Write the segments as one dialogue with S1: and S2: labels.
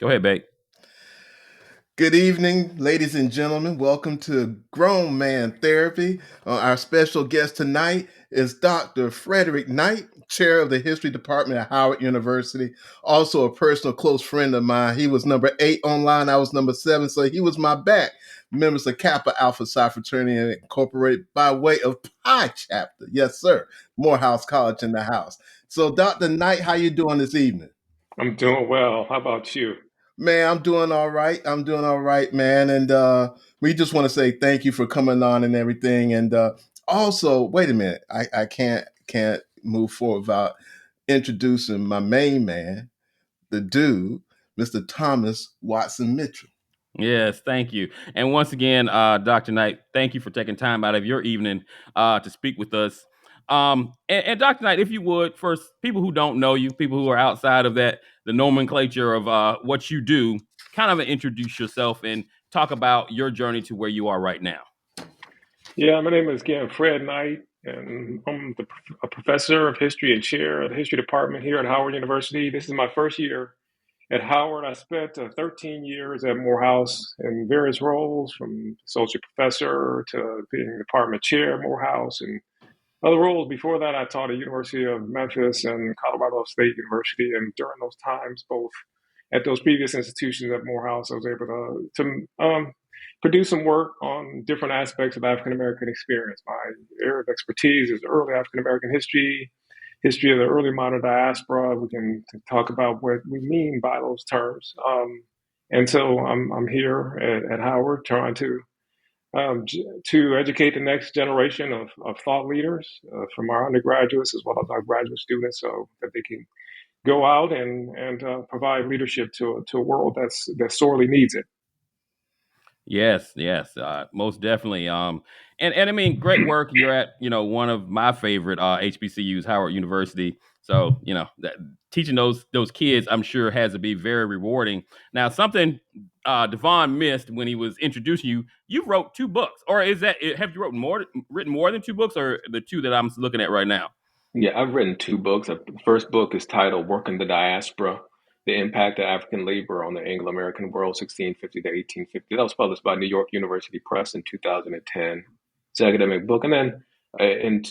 S1: Go ahead, Beck.
S2: Good evening, ladies and gentlemen. Welcome to Grown Man Therapy. Our special guest tonight is Dr. Fredrick Knight, chair of the History Department at Howard University, also a personal close friend of mine. He was number 8 online, I was number 7, so he was my back. Members of Kappa Alpha Psi Fraternity Incorporated by way of Pi Chapter. Yes, sir. Morehouse College in the house. So, Dr. Knight, how you doing this evening?
S3: I'm doing well. How about you?
S2: Man, I'm doing all right. I'm doing all right, man. And we just want to say thank you for coming on and everything. And also, wait a minute, I can't move forward without introducing my main man, the dude, Mr. Thomas Watson Mitchell.
S1: Yes, thank you. And once again, Dr. Knight, thank you for taking time out of your evening to speak with us. And Dr. Knight, if you would, for people who don't know you, people who are outside of that, the nomenclature of what you do, kind of introduce yourself and talk about your journey to where you are right now.
S3: Yeah, my name is again Fred Knight, and I'm a professor of history and chair of the history department here at Howard University. This is my first year at Howard. I spent 13 years at Morehouse in various roles, from associate professor to being department chair at Morehouse, and other roles. Before that, I taught at University of Memphis and Colorado State University, and during those times, both at those previous institutions at Morehouse, I was able to produce some work on different aspects of African American experience. My area of expertise is early African American history, history of the early modern diaspora. We can talk about what we mean by those terms. And so I'm here at Howard trying to educate the next generation of thought leaders from our undergraduates as well as our graduate students so that they can go out and provide leadership to a world that sorely needs it.
S1: Yes, most definitely. And I mean, great work. You're at one of my favorite HBCUs, Howard University. So that teaching those kids, I'm sure, has to be very rewarding. Now, something Devon missed when he was introducing you. You wrote 2 books, or is that have you written more than 2 books, or the two that I'm looking at right now?
S4: Yeah, I've written 2 books. The first book is titled Work in the Diaspora, The Impact of African Labor on the Anglo-American World, 1650 to 1850. That was published by New York University Press in 2010. It's an academic book. And then in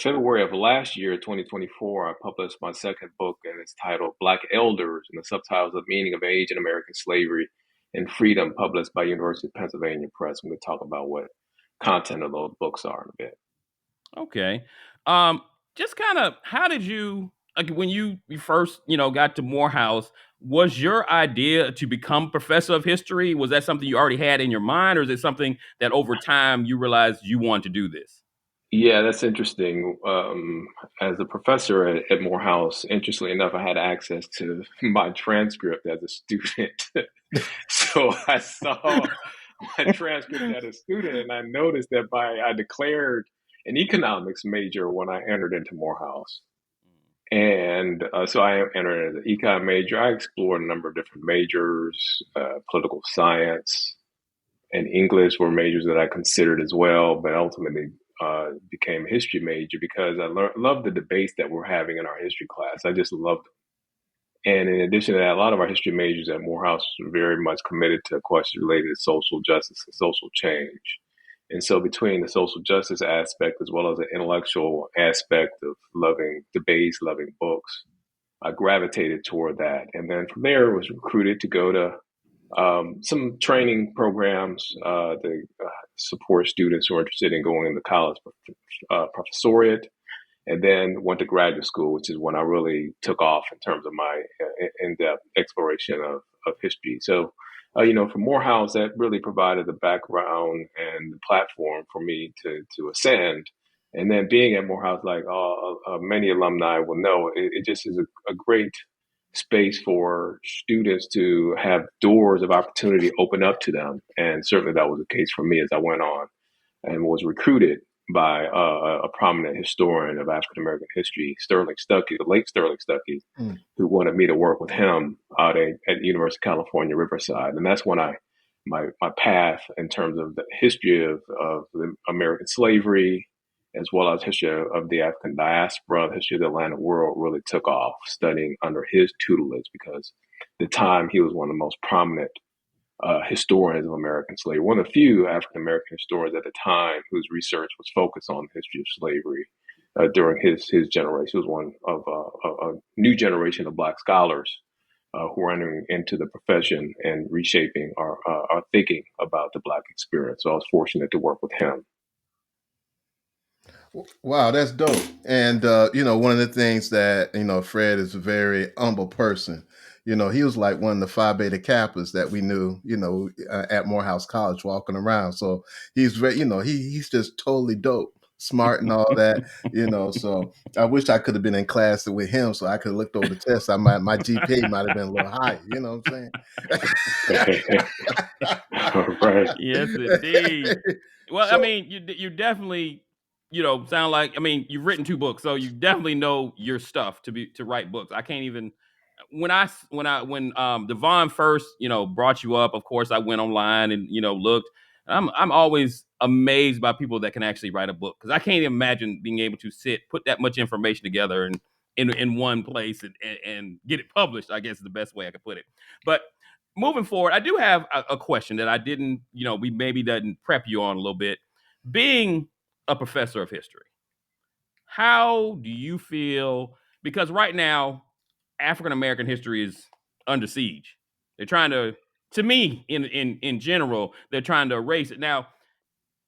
S4: February of last year, 2024, I published my second book, and it's titled Black Elders, and the subtitle is The Meaning of Age in American Slavery and Freedom, published by University of Pennsylvania Press. I'm going to talk about what content of those books are in a bit.
S1: Okay. Um, just kind of how did you like when you first, got to Morehouse, was your idea to become professor of history? Was that something you already had in your mind, or is it something that over time you realized you want to do this?
S4: Yeah, that's interesting. As a professor at Morehouse, interestingly enough, I had access to my transcript as a student. So I saw my transcript as a student, and I noticed that I declared an economics major when I entered into Morehouse. And so I entered as an econ major. I explored a number of different majors, political science and English were majors that I considered as well, but ultimately became a history major because I loved the debates that we're having in our history class. I just loved them. And in addition to that, a lot of our history majors at Morehouse were very much committed to questions related to social justice and social change. And so between the social justice aspect as well as the intellectual aspect of loving debates, loving books, I gravitated toward that. And then from there, I was recruited to go to some training programs to support students who are interested in going into college professoriate, and then went to graduate school, which is when I really took off in terms of my in-depth exploration of history. So, for Morehouse, that really provided the background and the platform for me to ascend. And then being at Morehouse, like many alumni will know, it just is a great space for students to have doors of opportunity open up to them. And certainly that was the case for me as I went on and was recruited by a prominent historian of African American history, Sterling Stuckey, the late Sterling Stuckey,
S2: Mm.
S4: who wanted me to work with him out at University of California, Riverside. And that's when my path in terms of the history of the American slavery, as well as history of the African diaspora, the history of the Atlantic world really took off studying under his tutelage because the time, he was one of the most prominent historians of American slavery, one of the few African American historians at the time whose research was focused on the history of slavery during his generation. He was one of a new generation of Black scholars who are entering into the profession and reshaping our thinking about the Black experience. So I was fortunate to work with him.
S2: Wow, that's dope. And one of the things that Fred is a very humble person. He was like one of the Phi Beta Kappas that we knew, at Morehouse College, walking around. So he's very, he's just totally dope, smart and all that. So I wish I could have been in class with him, so I could have looked over the test. My GPA might have been a little higher. You know what I'm saying?
S4: Right.
S1: Yes, indeed. Well, I
S2: So
S1: mean, you definitely, sound like, I mean, you've written 2 books, so you definitely know your stuff to write books. I can't even when Devonn first, brought you up. Of course, I went online and looked. I'm always amazed by people that can actually write a book, because I can't imagine being able to put that much information together and in one place and get it published, I guess is the best way I could put it. But moving forward, I do have a question that I didn't, we maybe didn't prep you on a little bit. Being a professor of history, how do you feel? Because right now, African American history is under siege. They're trying to me, in general, they're trying to erase it. Now,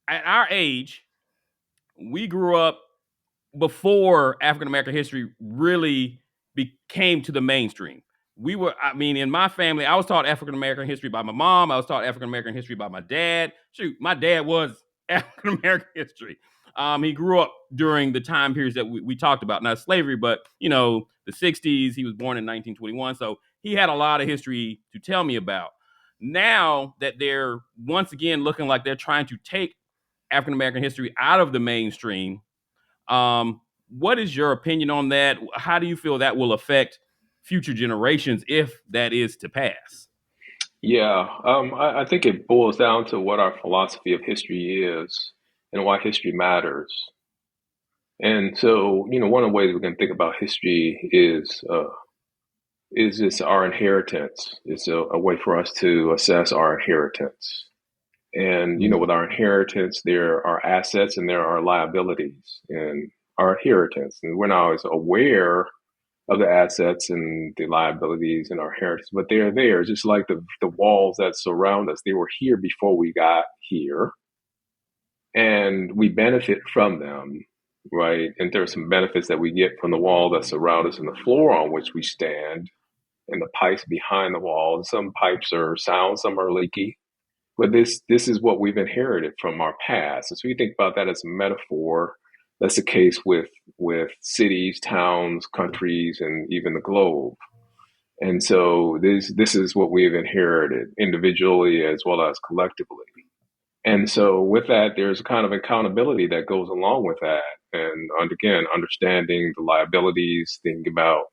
S1: at our age, we grew up before African American history really became to the mainstream. I mean, in my family, I was taught African American history by my mom. I was taught African American history by my dad. Shoot, my dad was African American history. He grew up during the time periods that we talked about, not slavery, but the 60s. He was born in 1921, so he had a lot of history to tell me about. Now that they're once again looking like they're trying to take African American history out of the mainstream, what is your opinion on that? How do you feel that will affect future generations if that is to pass?
S4: Yeah, I think it boils down to what our philosophy of history is and why history matters. And so, one of the ways we can think about history is this our inheritance. It's a way for us to assess our inheritance. And, with our inheritance, there are assets and there are liabilities in our inheritance. And we're not always aware of the assets and the liabilities in our inheritance, but they're there, just like the walls that surround us. They were here before we got here, and we benefit from them, right? And there are some benefits that we get from the wall that surround us and the floor on which we stand and the pipes behind the wall. Some pipes are sound, some are leaky. But this is what we've inherited from our past. And so you think about that as a metaphor. That's the case with cities, towns, countries, and even the globe. And so this is what we've inherited individually as well as collectively. And so with that, there's a kind of accountability that goes along with that. And again, understanding the liabilities, thinking about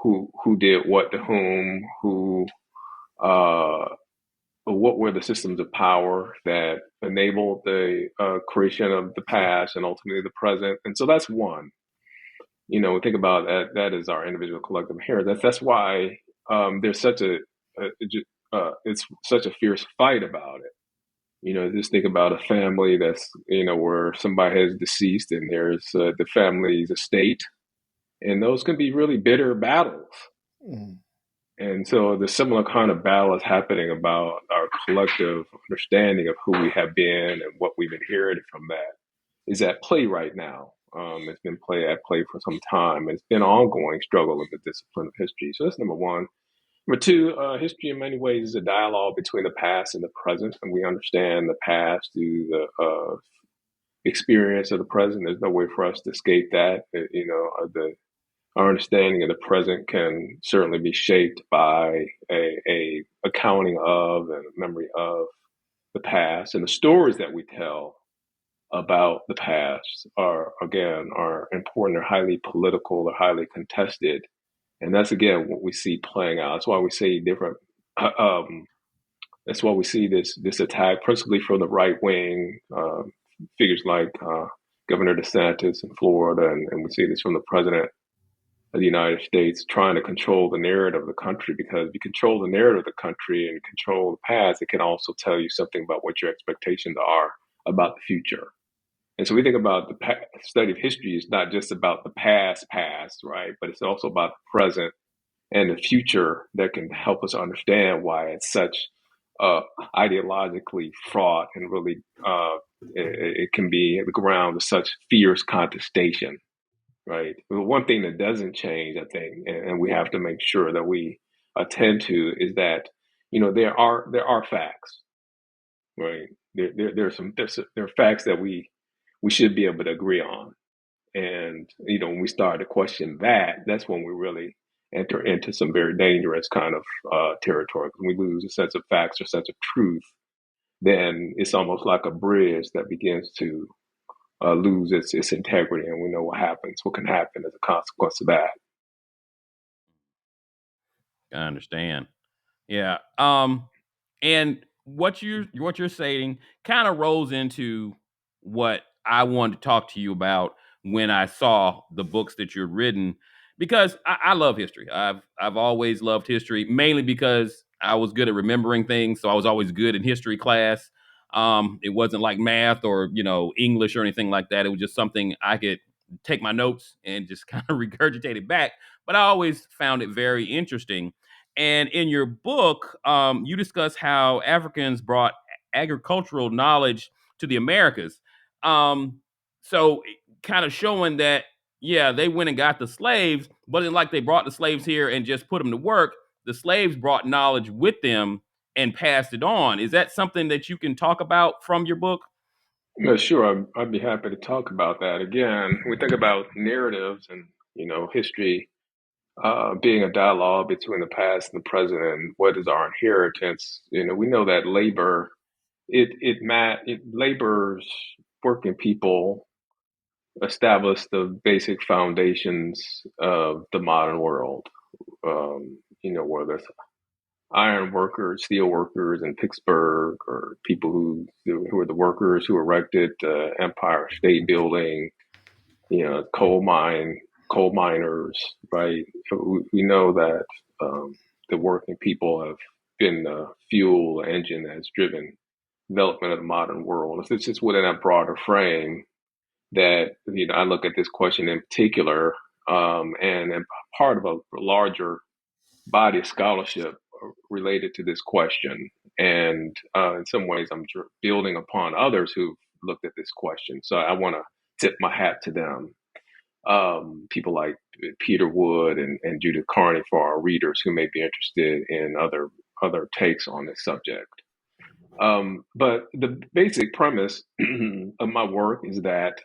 S4: who did what to whom, what were the systems of power that enabled the creation of the past and ultimately the present. And so that's one. Think about that. That is our individual collective inheritance. That's why there's it's such a fierce fight about it. Just think about a family that's where somebody has deceased and there's the family's estate, and those can be really bitter battles.
S2: mm,
S4: And so the similar kind of battle is happening about our collective understanding of who we have been and what we've inherited from that is at play right now. It's been at play for some time. It's been an ongoing struggle in the discipline of history. So that's number one. Number two, history in many ways is a dialogue between the past and the present, and we understand the past through the experience of the present. There's no way for us to escape that. Our understanding of the present can certainly be shaped by a accounting of and memory of the past, and the stories that we tell about the past are important. They're highly political, they're highly contested, and that's again what we see playing out. That's why we see different. That's why we see this attack, principally from the right wing, figures like Governor DeSantis in Florida, and we see this from the president the United States trying to control the narrative of the country, because if you control the narrative of the country and control the past, it can also tell you something about what your expectations are about the future. And so we think about the study of history is not just about the past, right? But it's also about the present and the future that can help us understand why it's such ideologically fraught, and really it can be the ground of such fierce contestation, right? The one thing that doesn't change, I think, and we have to make sure that we attend to, is that there are facts, right? There are facts that we should be able to agree on, and when we start to question that, that's when we really enter into some very dangerous kind of territory. When we lose a sense of facts or sense of truth, then it's almost like a bridge that begins to lose its integrity, and we know what can happen as a consequence of that.
S1: I understand. Yeah. And what you're saying kind of rolls into what I wanted to talk to you about when I saw the books that you've written, because I love history. I've always loved history, mainly because I was good at remembering things, so I was always good in history class. It wasn't like math or English or anything like that. It was just something I could take my notes and just kind of regurgitate it back. But I always found it very interesting. And in your book, you discuss how Africans brought agricultural knowledge to the Americas. So kind of showing that, yeah, they went and got the slaves, but it's like they brought the slaves here and just put them to work. The slaves brought knowledge with them and passed it on. Is that something that you can talk about from your book?
S4: Yeah, sure. I'd be happy to talk about that. Again, we think about narratives and history being a dialogue between the past and the present, and what is our inheritance. We know that labor, it labor's working people establish the basic foundations of the modern world. Whether it's iron workers, steel workers in Pittsburgh, or people who are the workers who erected the Empire State Building, coal miners, right? We know that the working people have been the fuel engine that's driven development of the modern world. It's just within a broader frame that I look at this question in particular, and part of a larger body of scholarship related to this question. And in some ways, I'm building upon others who've looked at this question. So I want to tip my hat to them. People like Peter Wood and Judith Carney, for our readers who may be interested in other takes on this subject. But the basic premise of my work is that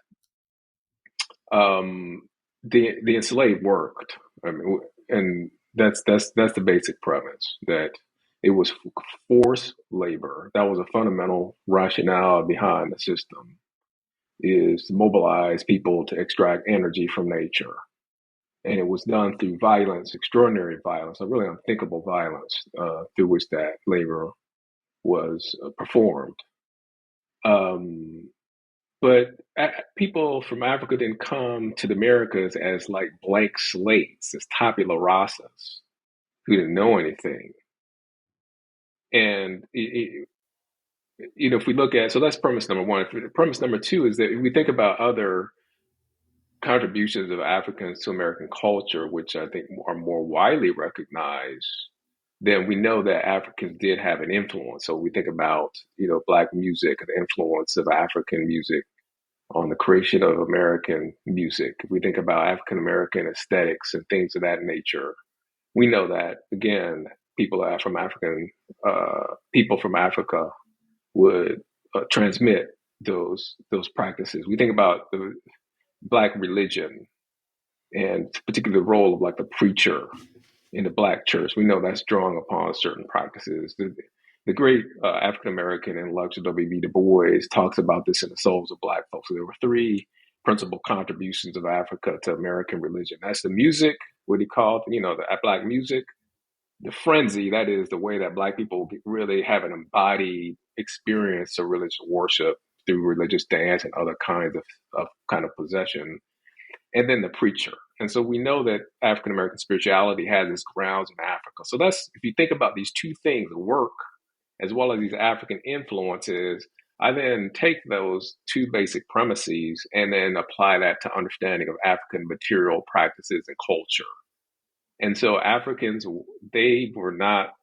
S4: the enslaved worked. I mean, and that's the basic premise, that it was forced labor. That was a fundamental rationale behind the system, is to mobilize people to extract energy from nature. And it was done through violence, extraordinary violence, a really unthinkable violence through which that labor was performed. But people from Africa didn't come to the Americas as like blank slates, as tabula rasas, who didn't know anything. And if we look at, so that's premise number one. Premise number two is that if we think about other contributions of Africans to American culture, which I think are more widely recognized, then we know that Africans did have an influence. So we think about, Black music, the influence of African music on the creation of American music. If we think about African American aesthetics and things of that nature, we know that, again, people from Africa would transmit those practices. We think about the Black religion, and particularly the role of like the preacher in the Black church. We know that's drawing upon certain practices. The great African American intellectual W.B. Du Bois talks about this in The Souls of Black Folks. So there were three principal contributions of Africa to American religion. That's the music, what he called, the Black music, the frenzy, that is the way that Black people really have an embodied experience of religious worship through religious dance and other kinds of kind of possession. and then the preacher. And so we know that African American spirituality has its grounds in Africa. So that's, if you think about these two things, work as well as these African influences, I then take those two basic premises and then apply that to understanding of African material practices and culture. And so Africans, they were not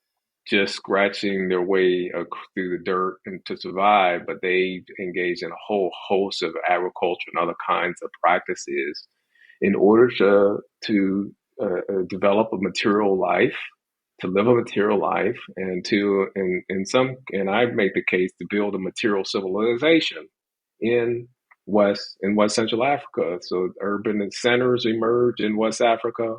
S4: just scratching their way through the dirt and to survive, but they engaged in a whole host of agriculture and other kinds of practices in order to develop a material life, to live a material life, and and I make the case to build a material civilization in West Central Africa. So urban centers emerged in West Africa,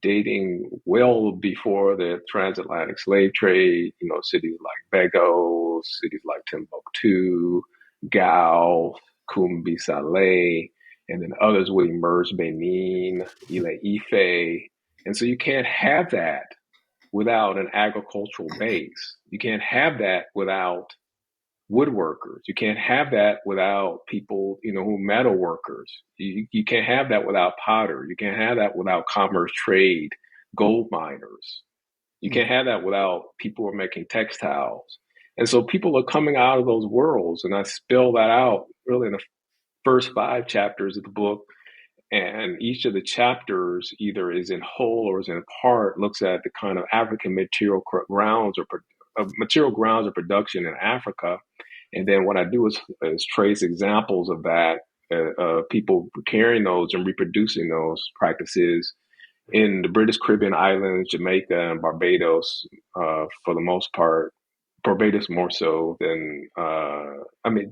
S4: dating well before the transatlantic slave trade. Cities like Bagos, cities like Timbuktu, Gao, Kumbi Saleh, and then others would emerge, Benin, Ile Ife. And so you can't have that without an agricultural base. You can't have that without woodworkers. You can't have that without people, who metal workers. You can't have that without potter. You can't have that without commerce, trade, gold miners. You can't have that without people who are making textiles. And so people are coming out of those worlds, and I spell that out really in the first 5 chapters of the book. And each of the chapters either is in whole or is in part, looks at the kind of African material grounds of production in Africa. And then what I do is trace examples of that, people carrying those and reproducing those practices in the British Caribbean islands, Jamaica and Barbados, for the most part. Barbados more so than,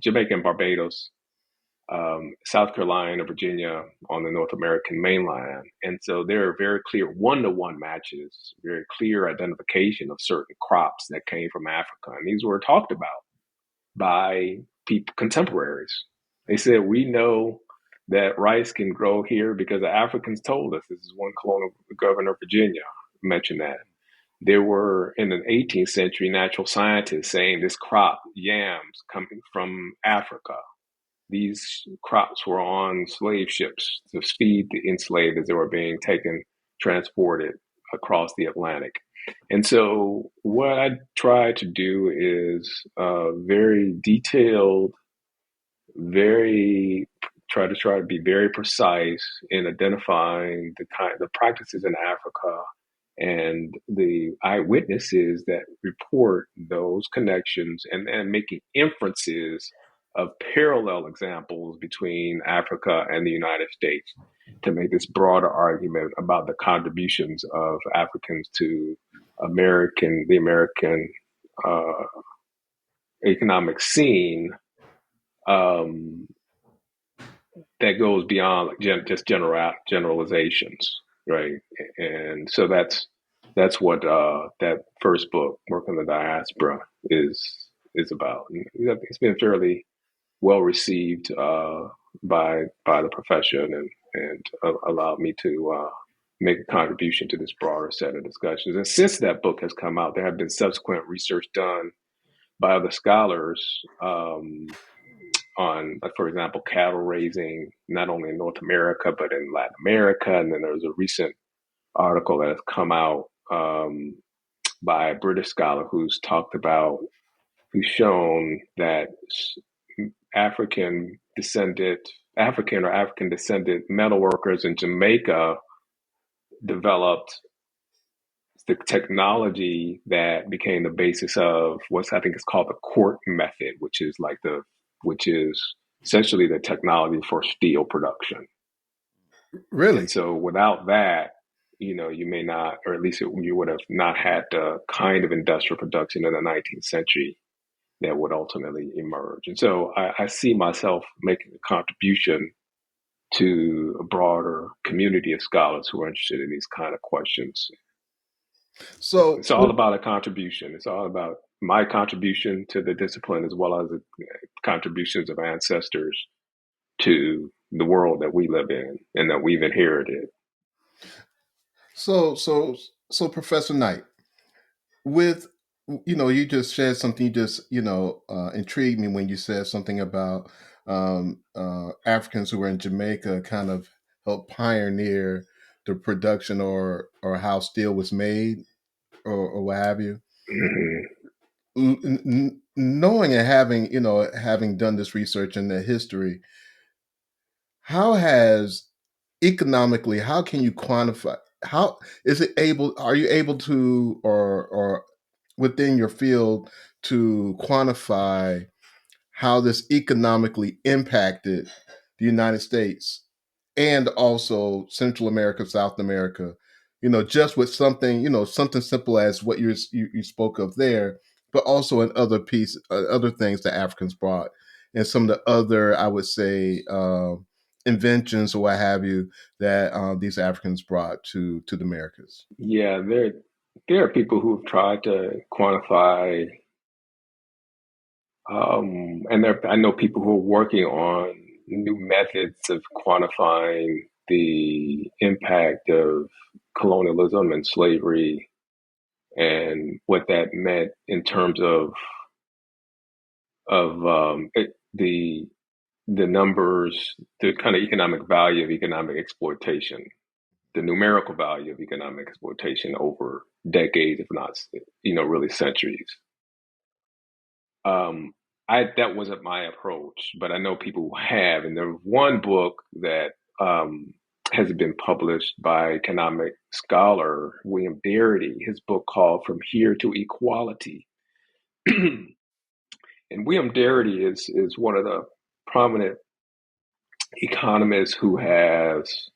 S4: Jamaica and Barbados, South Carolina, Virginia on the North American mainland. And so there are very clear one-to-one matches, very clear identification of certain crops that came from Africa. And these were talked about by contemporaries. They said, we know that rice can grow here because the Africans told us. This is one colonial governor of Virginia mentioned that. There were, in the 18th century, natural scientists saying this crop, yams, coming from Africa. These crops were on slave ships to feed the enslaved as they were being transported across the Atlantic. And so what I try to do is very detailed, try to be very precise in identifying the practices in Africa and the eyewitnesses that report those connections, and making inferences of parallel examples between Africa and the United States to make this broader argument about the contributions of Africans to the American economic scene, that goes beyond just generalizations, right? And so that's what that first book, Work on the Diaspora, is about. And it's been fairly well received by the profession, and allowed me to make a contribution to this broader set of discussions. And since that book has come out, there have been subsequent research done by other scholars on, like, for example, cattle raising, not only in North America, but in Latin America. And then there was a recent article that has come out by a British scholar who's shown that African or African descended metal workers in Jamaica developed the technology that became the basis of what I think is called the quart method, which is essentially the technology for steel production.
S2: Really?
S4: And so without that, you may not, or at least you would have not had the kind of industrial production in the 19th century that would ultimately emerge. And so I see myself making a contribution to a broader community of scholars who are interested in these kind of questions.
S2: So
S4: it's all about a contribution. It's all about my contribution to the discipline, as well as the contributions of ancestors to the world that we live in and that we've inherited.
S2: So Professor Knight, with, you just shared something, you just, intrigued me when you said something about Africans who were in Jamaica kind of helped pioneer the production or how steel was made or what have you.
S4: Mhm.
S2: Knowing and having having done this research in the history, how has economically, how can you quantify, how is it able, are you able to, or within your field, to quantify how this economically impacted the United States and also Central America, South America, just with something, something simple as what you spoke of there, but also in other things that Africans brought, and some of the other, I would say, inventions or what have you that these Africans brought to the Americas.
S4: Yeah, there are people who have tried to quantify, and I know people who are working on new methods of quantifying the impact of colonialism and slavery and what that meant in terms of the numbers, the kind of economic value of economic exploitation, the numerical value of economic exploitation over decades, if not, really centuries. Um, that wasn't my approach, but I know people who have, and there's one book that has been published by economic scholar William Darity. His book called "From Here to Equality," and William Darity is one of the prominent economists who has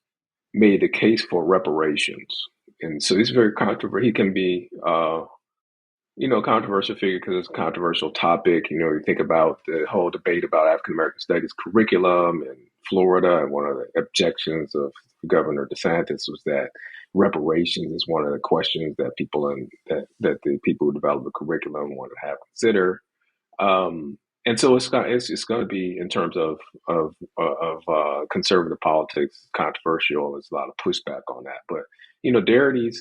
S4: made the case for reparations, and so he's very controversial. He can be controversial figure because it's a controversial topic. You think about the whole debate about African American studies curriculum in Florida, and one of the objections of Governor DeSantis was that reparations is one of the questions that that the people who develop the curriculum want to have consider. And so it's going to be, in terms of conservative politics, controversial. There's a lot of pushback on that, but Darity,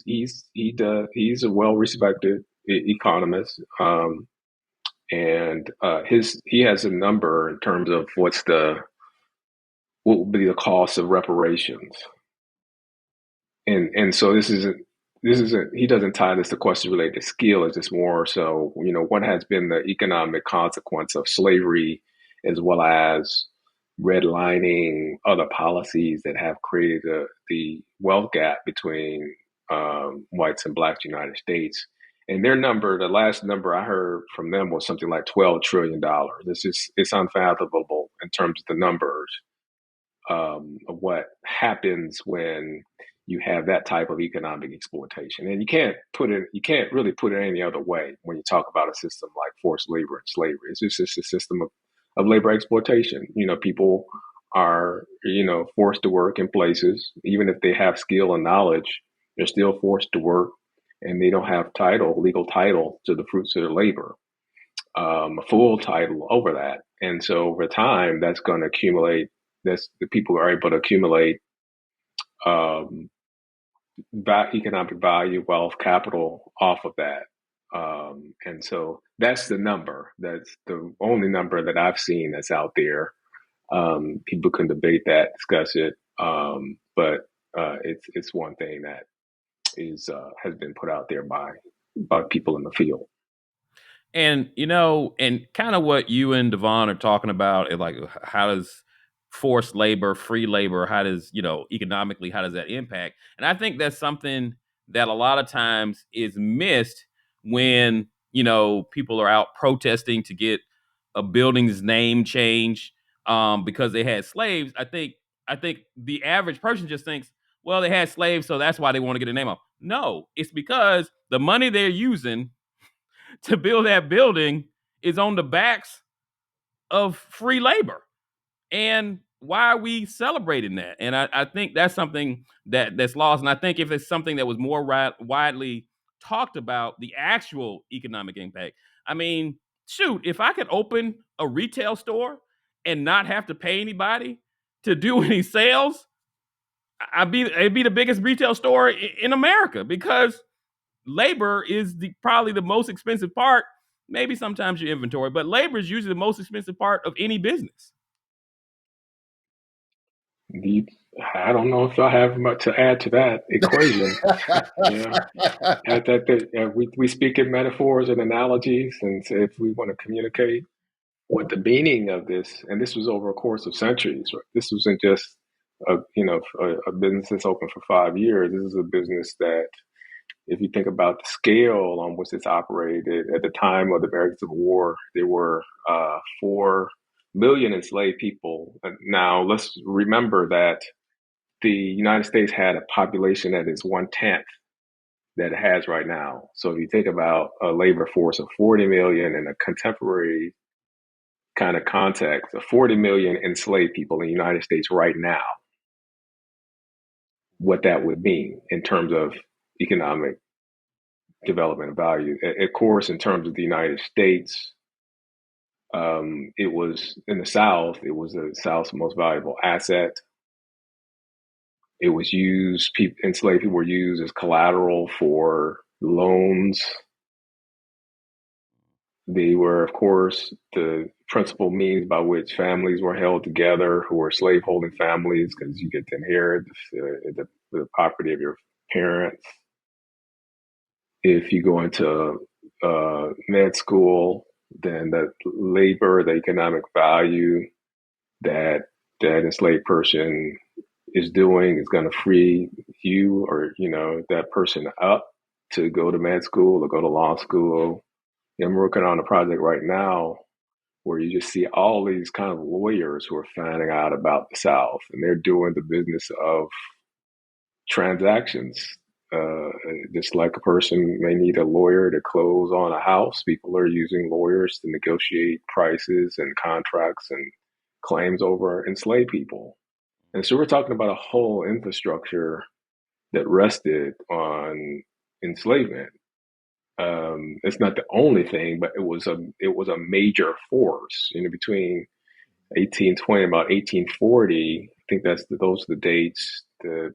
S4: he's a well respected economist, and he has a number in terms of what will be the cost of reparations, and so this isn't he doesn't tie this to questions related to skill. It's just more so what has been the economic consequence of slavery, as well as redlining other policies that have created the wealth gap between whites and blacks in the United States. And their number, the last number I heard from them, was something like $12 trillion. It's unfathomable in terms of the numbers, of what happens when you have that type of economic exploitation. And you can't really put it any other way when you talk about a system like forced labor and slavery. It's just a system of labor exploitation. People are, forced to work in places, even if they have skill and knowledge, they're still forced to work, and they don't have legal title to the fruits of their labor, a full title over that. And so over time, that's going to accumulate. That's the people are able to accumulate um, economic value, wealth, capital off of that. And so that's the number. That's the only number that I've seen that's out there. People can debate that, discuss it, but it's one thing that is has been put out there by people in the field.
S1: And and kind of what you and Devon are talking about, like how does forced labor, free labor, how does economically, how does that impact? And I think that's something that a lot of times is missed when people are out protesting to get a building's name changed because they had slaves. I think the average person just thinks, well, they had slaves, so that's why they want to get a name off. No, it's because the money they're using to build that building is on the backs of free labor. And why are we celebrating that? And I think that's something that's lost. And I think if it's something that was more widely talked about, the actual economic impact. I mean, shoot, if I could open a retail store and not have to pay anybody to do any sales, it'd be the biggest retail store in America, because labor is probably the most expensive part. Maybe sometimes your inventory, but labor is usually the most expensive part of any business.
S4: I don't know if I have much to add to that equation. Yeah, we speak in metaphors and analogies, and so if we want to communicate what the meaning of this, and this was over a course of centuries, right? This wasn't just a business that's open for 5 years. This is a business that, if you think about the scale on which this operated at the time of the American Civil War, there were 4 million enslaved people. Now, let's remember that the United States had a population that is 1/10 that it has right now. So if you think about a labor force of 40 million in a contemporary kind of context, of 40 million enslaved people in the United States right now, what that would mean in terms of economic development and value. Of course, in terms of the United States, it was in the South, it was the South's most valuable asset. It was used, enslaved people were used as collateral for loans. They were, of course, the principal means by which families were held together who were slaveholding families, because you get to inherit the property of your parents. If you go into med school, then the labor, the economic value that that enslaved person is doing is going to free you or that person up to go to med school or go to law school. I'm working on a project right now where you just see all these kind of lawyers who are finding out about the South, and they're doing the business of transactions. Just like a person may need a lawyer to close on a house, people are using lawyers to negotiate prices and contracts and claims over enslaved people. And so we're talking about a whole infrastructure that rested on enslavement. It's not the only thing, but it was a major force. Between 1820 and about 1840, I think those are the dates. The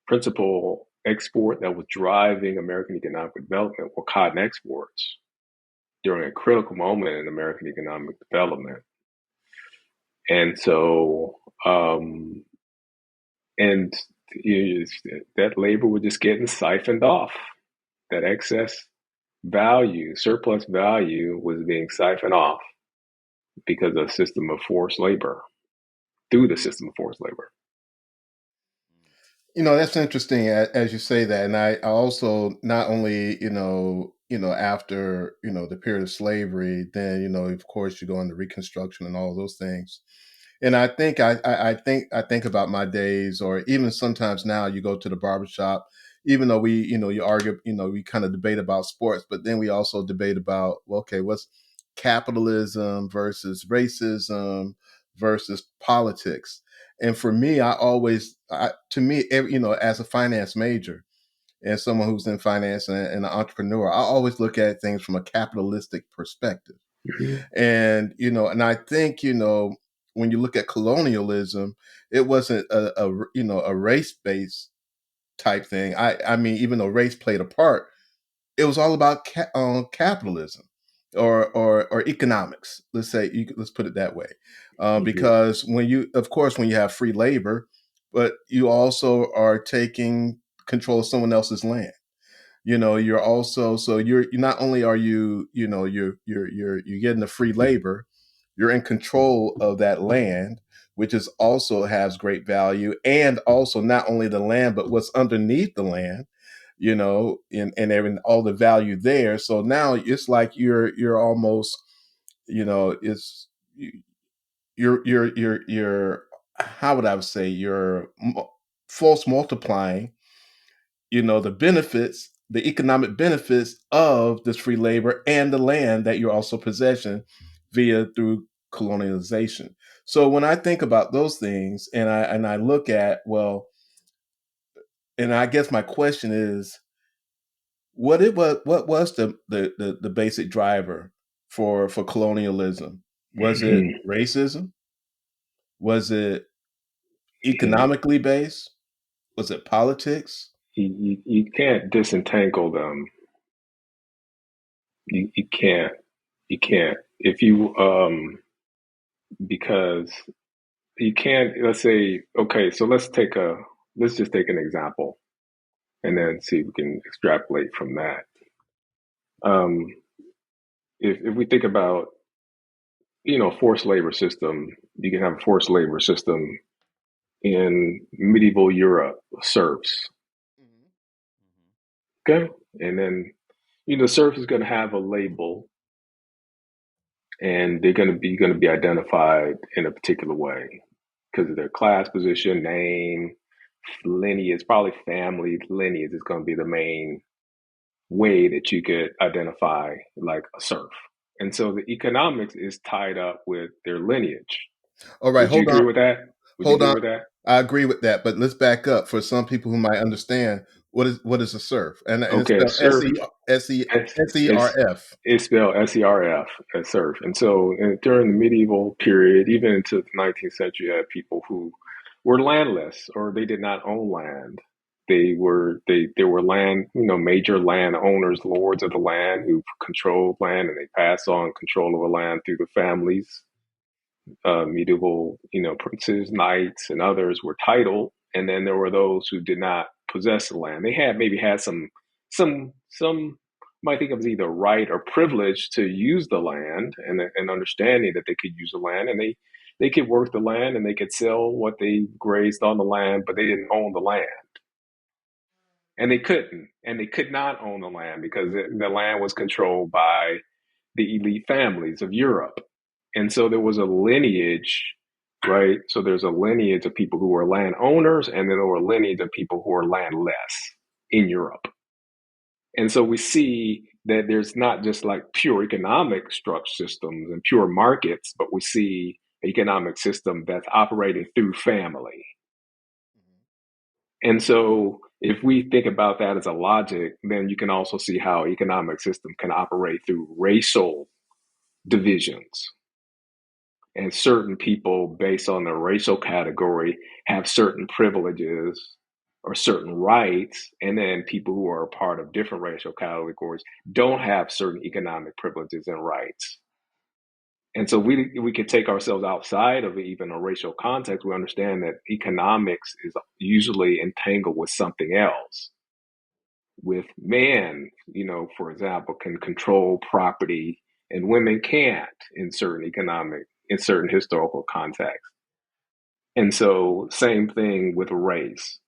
S4: principal export that was driving American economic development were cotton exports during a critical moment in American economic development. And so, and that labor was just getting siphoned off. That excess value, surplus value, was being siphoned off because of the system of forced labor, through the system of forced labor.
S2: That's interesting as you say that, and I also not only after the period of slavery, then of course you go into Reconstruction and all those things, and I think I think about my days, or even sometimes now you go to the barbershop, even though we you argue we kind of debate about sports, but then we also debate about, well, okay, what's capitalism versus racism versus politics. And for me, to me, as a finance major and someone who's in finance and an entrepreneur, I always look at things from a capitalistic perspective.
S4: Mm-hmm.
S2: And I think, when you look at colonialism, it wasn't a race based type thing. I mean, even though race played a part, it was all about capitalism or economics. Let's put it that way,
S4: Mm-hmm.
S2: because of course, when you have free labor, but you also are taking control of someone else's land. You're also, so you're not only are you're getting the free labor, you're in control of that land, which is also has great value, and also not only the land but what's underneath the land, and having all the value there. So now it's like you're almost, it's you're how would I say, you're false multiplying, the benefits, the economic benefits of this free labor and the land that you're also possessing via through colonialization. So when I think about those things, and I look at, well, and I guess my question is, what was the basic driver for colonialism? Was it
S4: Mm-hmm.
S2: racism? Was it
S4: Yeah.
S2: economically based? Was it politics?
S4: You can't disentangle them. You can't. You can't. If you because you can't, let's say, okay, so let's just take an example and then see if we can extrapolate from that. Um, if we think about, forced labor system, you can have a forced labor system in medieval Europe, serfs,
S2: Mhm.
S4: okay? And then, serf is going to have a label and they're going to be identified in a particular way because of their class position, name, lineage, probably family lineage is going to be the main way that you could identify like a serf. And so the economics is tied up with their lineage.
S2: All right,
S4: Would you
S2: hold
S4: agree
S2: on.
S4: with that? Would you
S2: Hold
S4: agree
S2: on.
S4: with that?
S2: I agree with that, but let's back up for some people who might understand what is a serf, and it's
S4: Okay, a
S2: spelled
S4: serf S is
S2: SERF.
S4: it's spelled SERF as serf. And so during the medieval period, even into the 19th century, you had people who were landless or they did not own land. They were land, major land owners, lords of the land who controlled land and they passed on control of the land through the families. Medieval, princes, knights, and others were titled, and then there were those who did not possess the land. They maybe had some might think of as either right or privilege to use the land, and understanding that they could use the land, and they could work the land and they could sell what they grazed on the land, but they didn't own the land, and they could not own the land because the land was controlled by the elite families of Europe. And so there was a lineage, right? So there's a lineage of people who were landowners, and then there were a lineage of people who were landless in Europe. And so we see that there's not just like pure economic structure systems and pure markets, but we see an economic system that's operating through family. And so if we think about that as a logic, then you can also see how economic system can operate through racial divisions. And certain people, based on their racial category, have certain privileges or certain rights, and then people who are a part of different racial categories don't have certain economic privileges and rights. And so we could take ourselves outside of even a racial context. We understand that economics is usually entangled with something else. With man, for example, can control property and women can't in certain historical contexts. And so same thing with race.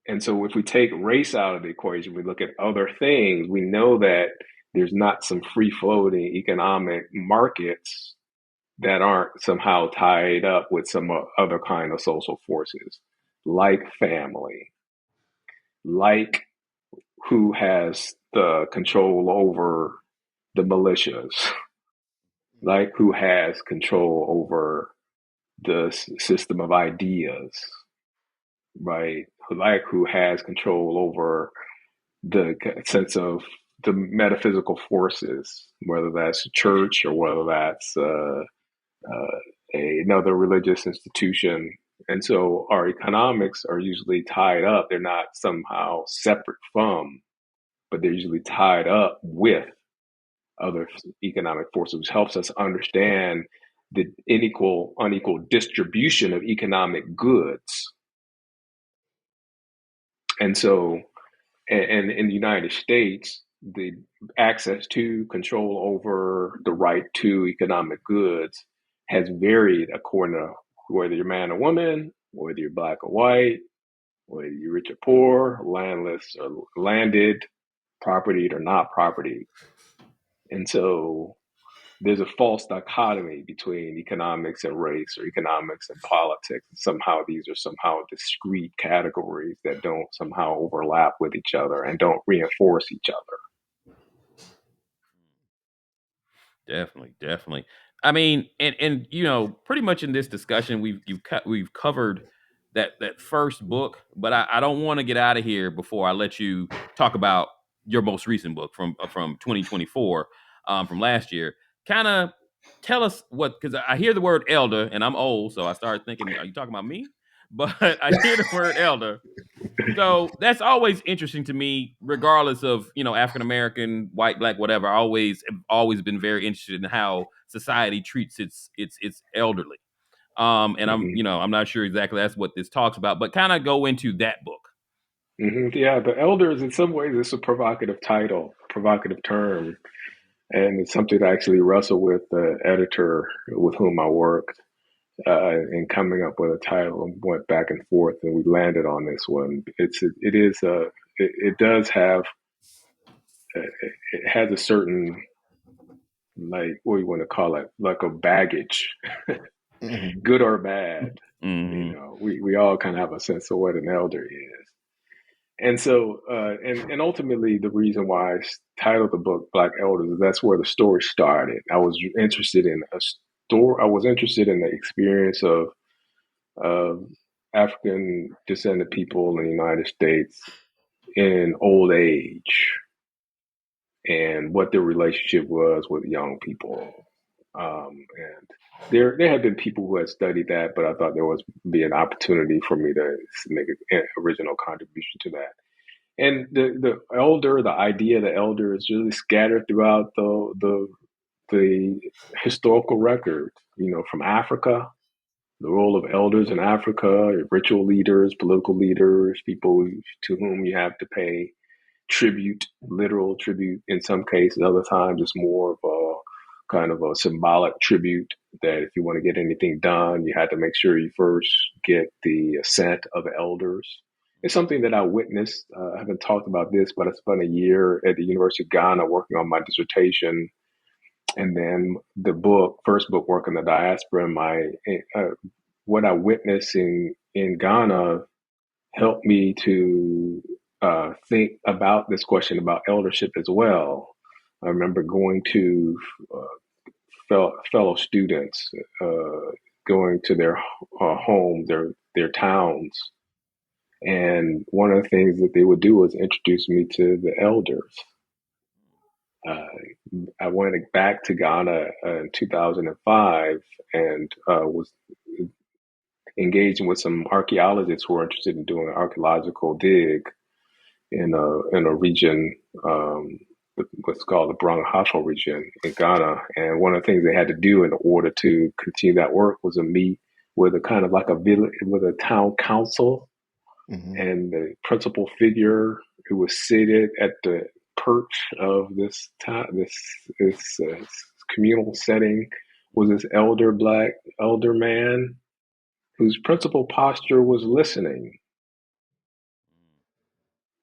S4: And so if we take race out of the equation, we look at other things, we know that there's not some free floating economic markets that aren't somehow tied up with some other kind of social forces, like family, like who has the control over the militias, like who has control over the system of ideas, right? Like who has control over the sense of the metaphysical forces, whether that's church or whether that's another religious institution. And so our economics are usually tied up. They're not somehow separate from, but they're usually tied up with other economic forces, which helps us understand the unequal distribution of economic goods. And so, and in the United States, the access to control over the right to economic goods has varied according to whether you're man or woman, whether you're black or white, whether you're rich or poor, landless or landed, propertied or not property. And so there's a false dichotomy between economics and race or economics and politics. Somehow these are somehow discrete categories that don't somehow overlap with each other and don't reinforce each other.
S1: Definitely, definitely. I mean, and pretty much in this discussion, we've covered that first book, but I don't want to get out of here before I let you talk about your most recent book from 2024, from last year. Kind of tell us what, because I hear the word elder, and I'm old, so I started thinking, are you talking about me? But I hear the word elder, so that's always interesting to me, regardless of African American, white, black, whatever. I always have always been very interested in how society treats its elderly. And I'm not sure exactly that's what this talks about, but kind of go into that book.
S4: Yeah, the elders, in some ways, it's a provocative title, provocative term. And it's something I actually wrestled with the editor with whom I worked in coming up with a title, and went back and forth, and we landed on this one. It does have, it has a certain, like, what do you want to call it, like a baggage,
S2: Mhm.
S4: good or bad.
S1: Mm-hmm.
S4: We all kind of have a sense of what an elder is. And so, and ultimately, the reason why I titled the book "Black Elders" is that's where the story started. I was interested in a story. I was interested in the experience of African descended people in the United States in old age and what their relationship was with young people. And there had been people who had studied that, but I thought there was be an opportunity for me to make an original contribution to that. And the idea of the elder is really scattered throughout the historical record, from Africa, the role of elders in Africa, ritual leaders, political leaders, people to whom you have to pay tribute, literal tribute in some cases. Other times it's more of a kind of a symbolic tribute that if you want to get anything done, you had to make sure you first get the assent of the elders. It's something that I witnessed. I haven't talked about this, but I spent a year at the University of Ghana working on my dissertation. And then first book, Work in the Diaspora, what I witnessed in Ghana helped me to think about this question about eldership as well. I remember going to fellow students, going to their homes, their towns, and one of the things that they would do was introduce me to the elders. I went back to Ghana in 2005 and was engaging with some archaeologists who were interested in doing an archaeological dig in a region, what's called the Brong-Ahafo region in Ghana. And one of the things they had to do in order to continue that work was to meet with a kind of like a village, with a town council,
S2: Mhm.
S4: and the principal figure who was seated at the perch of this communal setting was this black elder man whose principal posture was listening.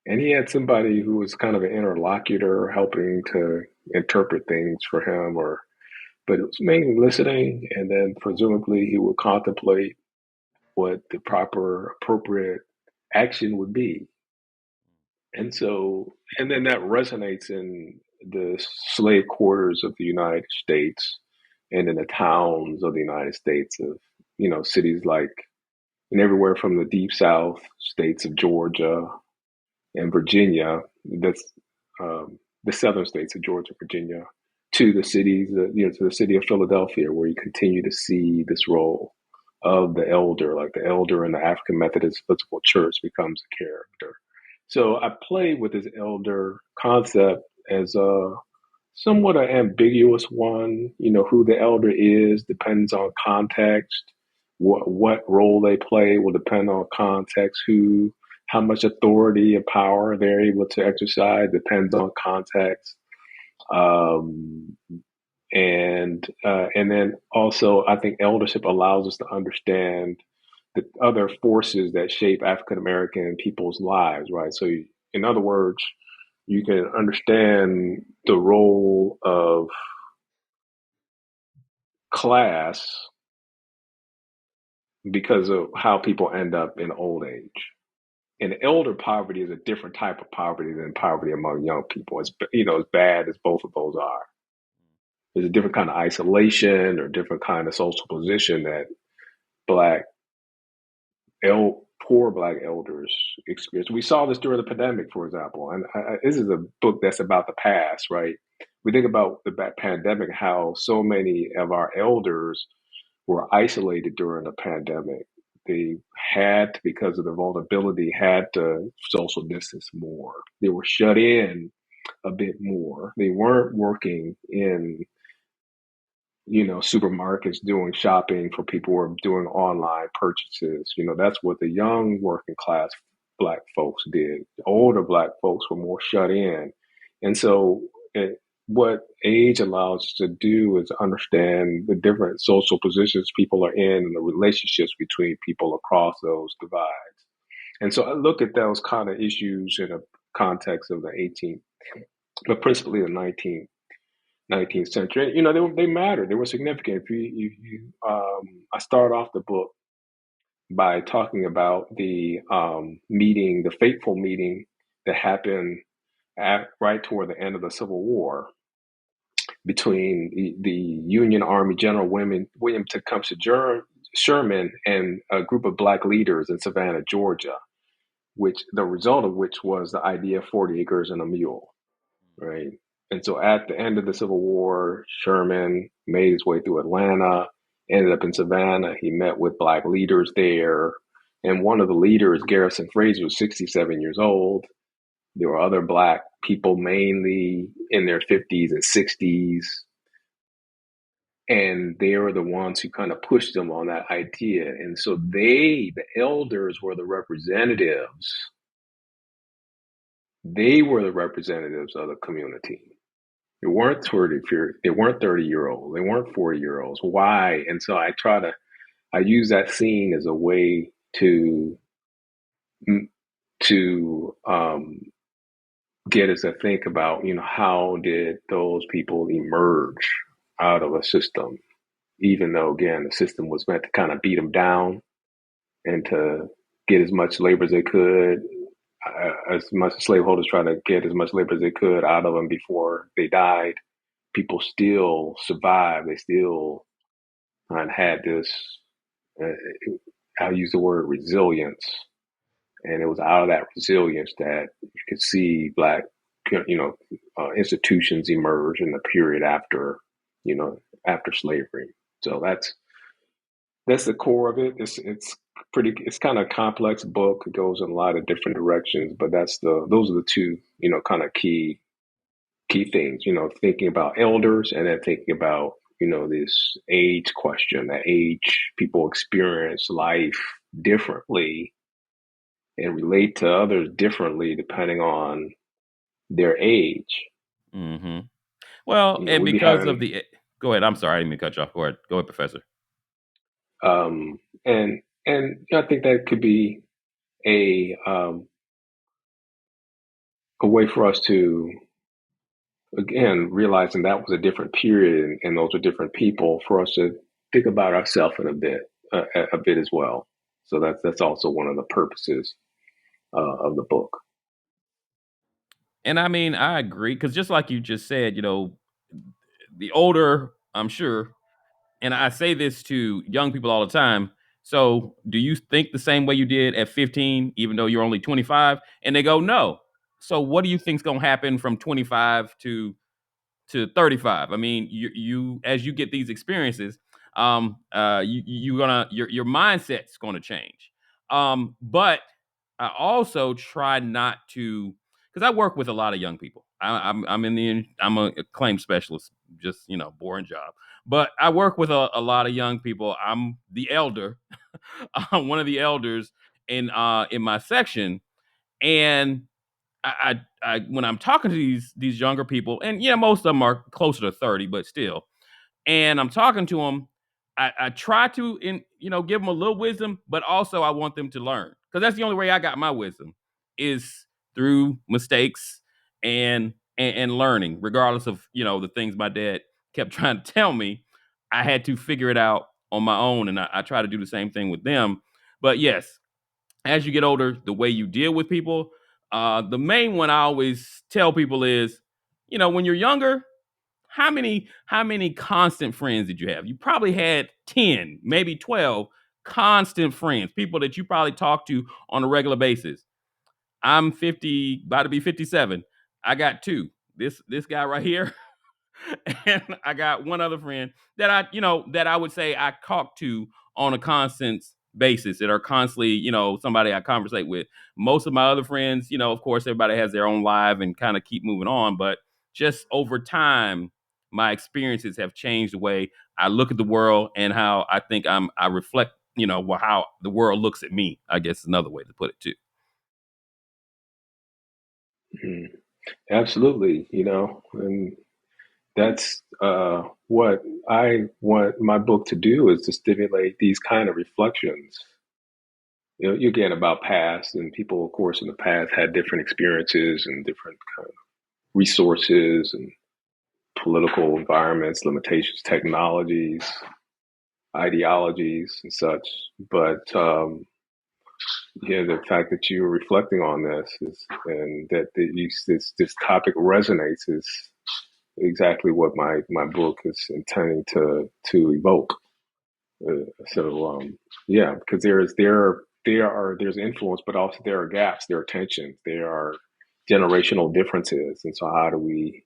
S4: And he had somebody who was kind of an interlocutor helping to interpret things for him, but it was mainly listening, and then presumably he would contemplate what the proper appropriate action would be. And then that resonates in the slave quarters of the United States and in the towns of the United States of, cities like, and everywhere from the deep South states of Georgia and Virginia, that's the southern states of Georgia, Virginia, to the cities, to the city of Philadelphia, where you continue to see this role of the elder, like the elder in the African Methodist Episcopal Church becomes a character. So I play with this elder concept as a somewhat an ambiguous one. Who the elder is depends on context. What role they play will depend on context. How much authority and power they're able to exercise depends on context. Um, and then also, I think eldership allows us to understand the other forces that shape African American people's lives, right? So, in other words, you can understand the role of class because of how people end up in old age. And elder poverty is a different type of poverty than poverty among young people. It's as bad as both of those are. There's a different kind of isolation or different kind of social position that black poor black elders experience. We saw this during the pandemic, for example. And this is a book that's about the past, right? We think about the pandemic, how so many of our elders were isolated during the pandemic. They had, because of the vulnerability, had to social distance more. They were shut in a bit more. They weren't working in supermarkets doing shopping for people who are doing online purchases. That's what the young working class black folks did. Older black folks were more shut in. And so what age allows us to do is understand the different social positions people are in and the relationships between people across those divides. And so I look at those kind of issues in a context of the 18th, but principally the 19th century. They mattered. They were significant. I start off the book by talking about the meeting, the fateful meeting that happened right toward the end of the Civil War between the Union Army General William Tecumseh Sherman and a group of black leaders in Savannah, Georgia, which the result of which was the idea of 40 acres and a mule, right? And so at the end of the Civil War, Sherman made his way through Atlanta, ended up in Savannah. He met with black leaders there. And one of the leaders, Garrison Fraser, was 67 years old. There were other black people, mainly in their 50s and 60s. And they were the ones who kind of pushed them on that idea. And so the elders, were the representatives. They were the representatives of the community. They weren't 30-year-olds. They weren't 40-year-olds. Why? And so I use that scene as a way to get us to think about, how did those people emerge out of a system, even though, again, the system was meant to kind of beat them down and to get as much labor as they could, as much slaveholders try to get as much labor as they could out of them before they died. People still survived. They still had this, I'll use the word resilience. And it was out of that resilience that you could see black, institutions emerge in the period after slavery. So that's the core of it. It's kind of a complex book. It goes in a lot of different directions, but those are the two, kind of key things, thinking about elders and then thinking about, this age question, that age people experience life differently and relate to others differently depending on their age.
S1: Mm-hmm. Well, and
S4: We'd be
S1: because of
S4: having,
S1: the, go ahead. I'm sorry, I didn't mean to cut you off. Go ahead, Professor.
S4: and I think that could be a way for us to, again, realizing that was a different period and those are different people, for us to think about ourselves in a bit as well. So that's also one of the purposes of the book.
S1: And I mean, I agree because just like you just said, the older, I'm sure, and I say this to young people all the time. So, do you think the same way you did at 15, even though you're only 25? And they go, no. So, what do you think's going to happen from 25 to 35? I mean, you as you get these experiences, your mindset's going to change. But I also try not to, because I work with a lot of young people. I'm a claim specialist, just boring job. But I work with a lot of young people. I'm the elder, I'm one of the elders in my section, and I when I'm talking to these younger people, and yeah, most of them are closer to 30, but still, and I'm talking to them, I try to give them a little wisdom, but also I want them to learn, because that's the only way I got my wisdom is through mistakes and learning, regardless of the things my dad kept trying to tell me. I had to figure it out on my own, and I try to do the same thing with them. But yes, as you get older, the way you deal with people, the main one I always tell people is, when you're younger, how many constant friends did you have? You probably had 10, maybe 12 constant friends, people that you probably talk to on a regular basis. I'm 50, about to be 57. I got two. This guy right here, and I got one other friend that I would say I talk to on a constant basis, that are constantly, somebody I conversate with. Most of my other friends, of course, everybody has their own life and kind of keep moving on, but just over time, my experiences have changed the way I look at the world and how I think I reflect, how the world looks at me, I guess is another way to put it too.
S4: Mhm. Absolutely, and that's what I want my book to do, is to stimulate these kind of reflections. You again about past, and people, of course, in the past had different experiences and different kind of resources and political environments, limitations, technologies, ideologies, and such. But the fact that you're reflecting on this and this topic resonates is exactly what my book is intending to evoke. So because there's influence, but also there are gaps, there are tensions, there are generational differences, and so how do we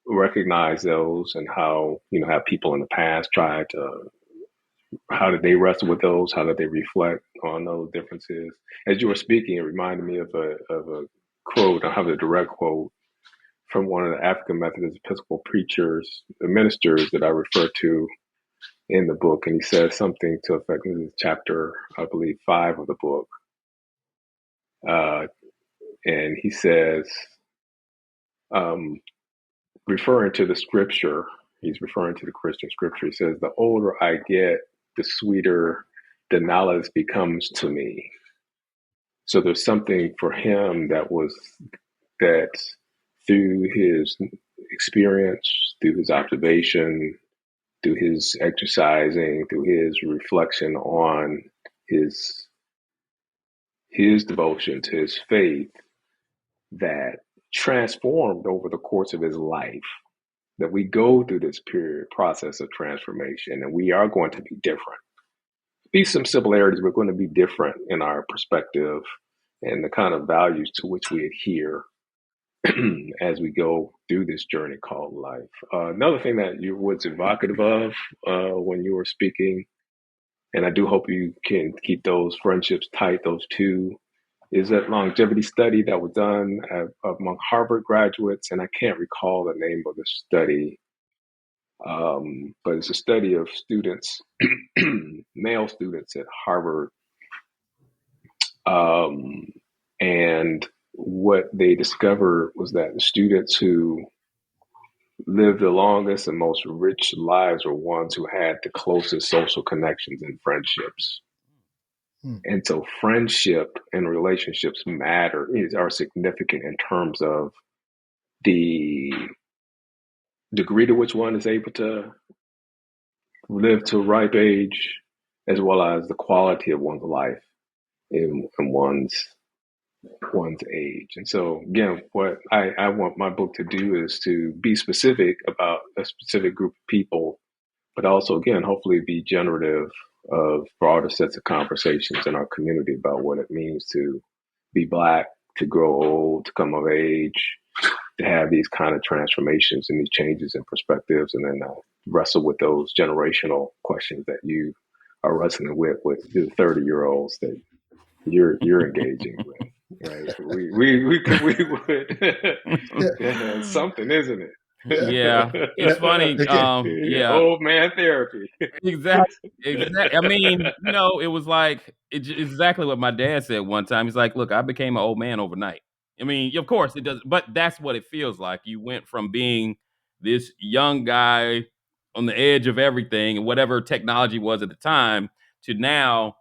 S4: recognize those, and how have people in the past tried to, how did they wrestle with those, how did they reflect on those differences? As you were speaking, it reminded me of a quote. I have a direct quote from one of the African Methodist Episcopal preachers, the ministers that I refer to in the book, and he says something to effect. This is chapter, I believe, 5 of the book, and he says, um, referring to the scripture, he's referring to the Christian scripture. He says, "The older I get, the sweeter the knowledge becomes to me." So there's something for him that through his experience, through his observation, through his exercising, through his reflection on his devotion to his faith, that transformed over the course of his life, that we go through this process of transformation, and we are going to be different. Be some similarities, we're going to be different in our perspective and the kind of values to which we adhere as we go through this journey called life. Another thing that you was evocative of when you were speaking, and I do hope you can keep those friendships tight, those two, is that longevity study that was done among Harvard graduates, and I can't recall the name of the study, but it's a study of students, male students at Harvard, and what they discovered was that the students who lived the longest and most rich lives were ones who had the closest social connections and friendships. And so friendship and relationships are significant in terms of the degree to which one is able to live to a ripe age, as well as the quality of one's life in one's age. And so again, what I want my book to do is to be specific about a specific group of people, but also, again, hopefully be generative of broader sets of conversations in our community about what it means to be Black, to grow old, to come of age, to have these kind of transformations and these changes in perspectives, and then wrestle with those generational questions that you are wrestling with the 30-year-olds that you're engaging with. Right? We would yeah, something, isn't it?
S2: Yeah.
S1: Yeah, it's funny.
S2: Okay.
S1: Yeah,
S4: Old man therapy.
S1: exactly. Exactly. I mean, it was like exactly what my dad said one time. He's like, "Look, I became an old man overnight." I mean, of course it does, but that's what it feels like. You went from being this young guy on the edge of everything and whatever technology was at the time to now,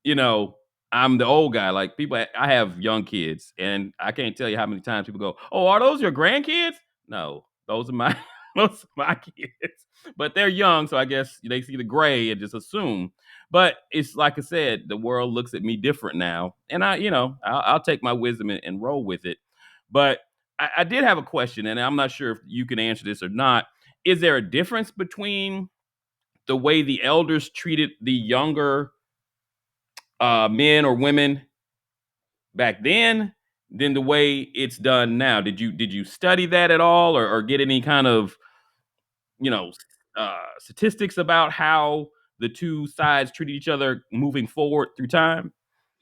S1: you know, I'm the old guy. Like people, I have young kids, and I can't tell you how many times people go, "Oh, are those your grandkids?" No, those are my those are my kids, but they're young, so I guess they see the gray and just assume. But it's like I said, the world looks at me different now, and I'll take my wisdom and roll with it. But I did have a question, and I'm not sure if you can answer this or not. Is there a difference between the way the elders treated the younger men or women back then than the way it's done now? Did you study that at all, or get any kind of you know statistics about how the two sides treated each other moving forward through time?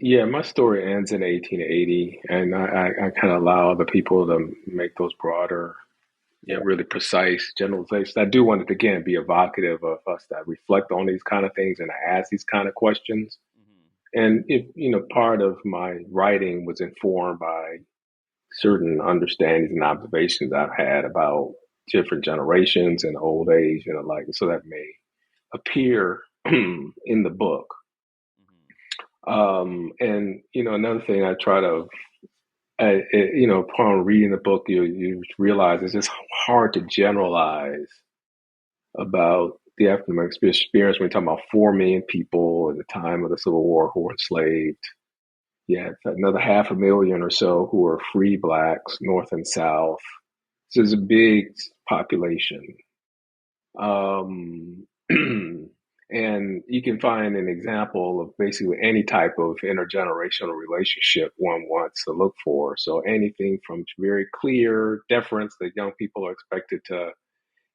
S4: Yeah, my story ends in 1880, and I kind of allow other people to make those broader really precise generalizations. I do want it to again be evocative of us that reflect on these kind of things and ask these kind of questions.
S1: Mhm.
S4: And if part of my writing was informed by certain understandings and observations I've had about different generations and old age and the like, so that may appear in the book.
S1: Mhm.
S4: And another thing I try to, upon reading the book, you realize it's just hard to generalize about the African American experience when we talk about 4 million people at the time of the Civil War who were enslaved. Yeah, another 500,000 or so who were free blacks, North and South. So it's a big population. Um, and you can find an example of basically any type of intergenerational relationship one wants to look for. So anything from very clear deference that young people are expected to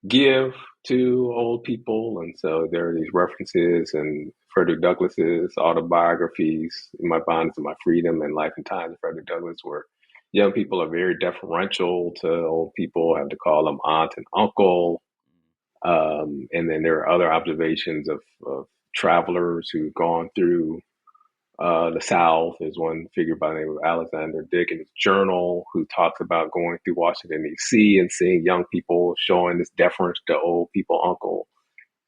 S4: give to old people. And so there are these references in Frederick Douglass's autobiographies, My Bondage and My Freedom and Life and Times of Frederick Douglass, where young people are very deferential to old people, have to call them aunt and uncle. And then there are other observations of travelers who've gone through the South. There's one figure by the name of Alexander Dick in his journal who talks about going through Washington, D.C. and seeing young people showing this deference to old people, uncle.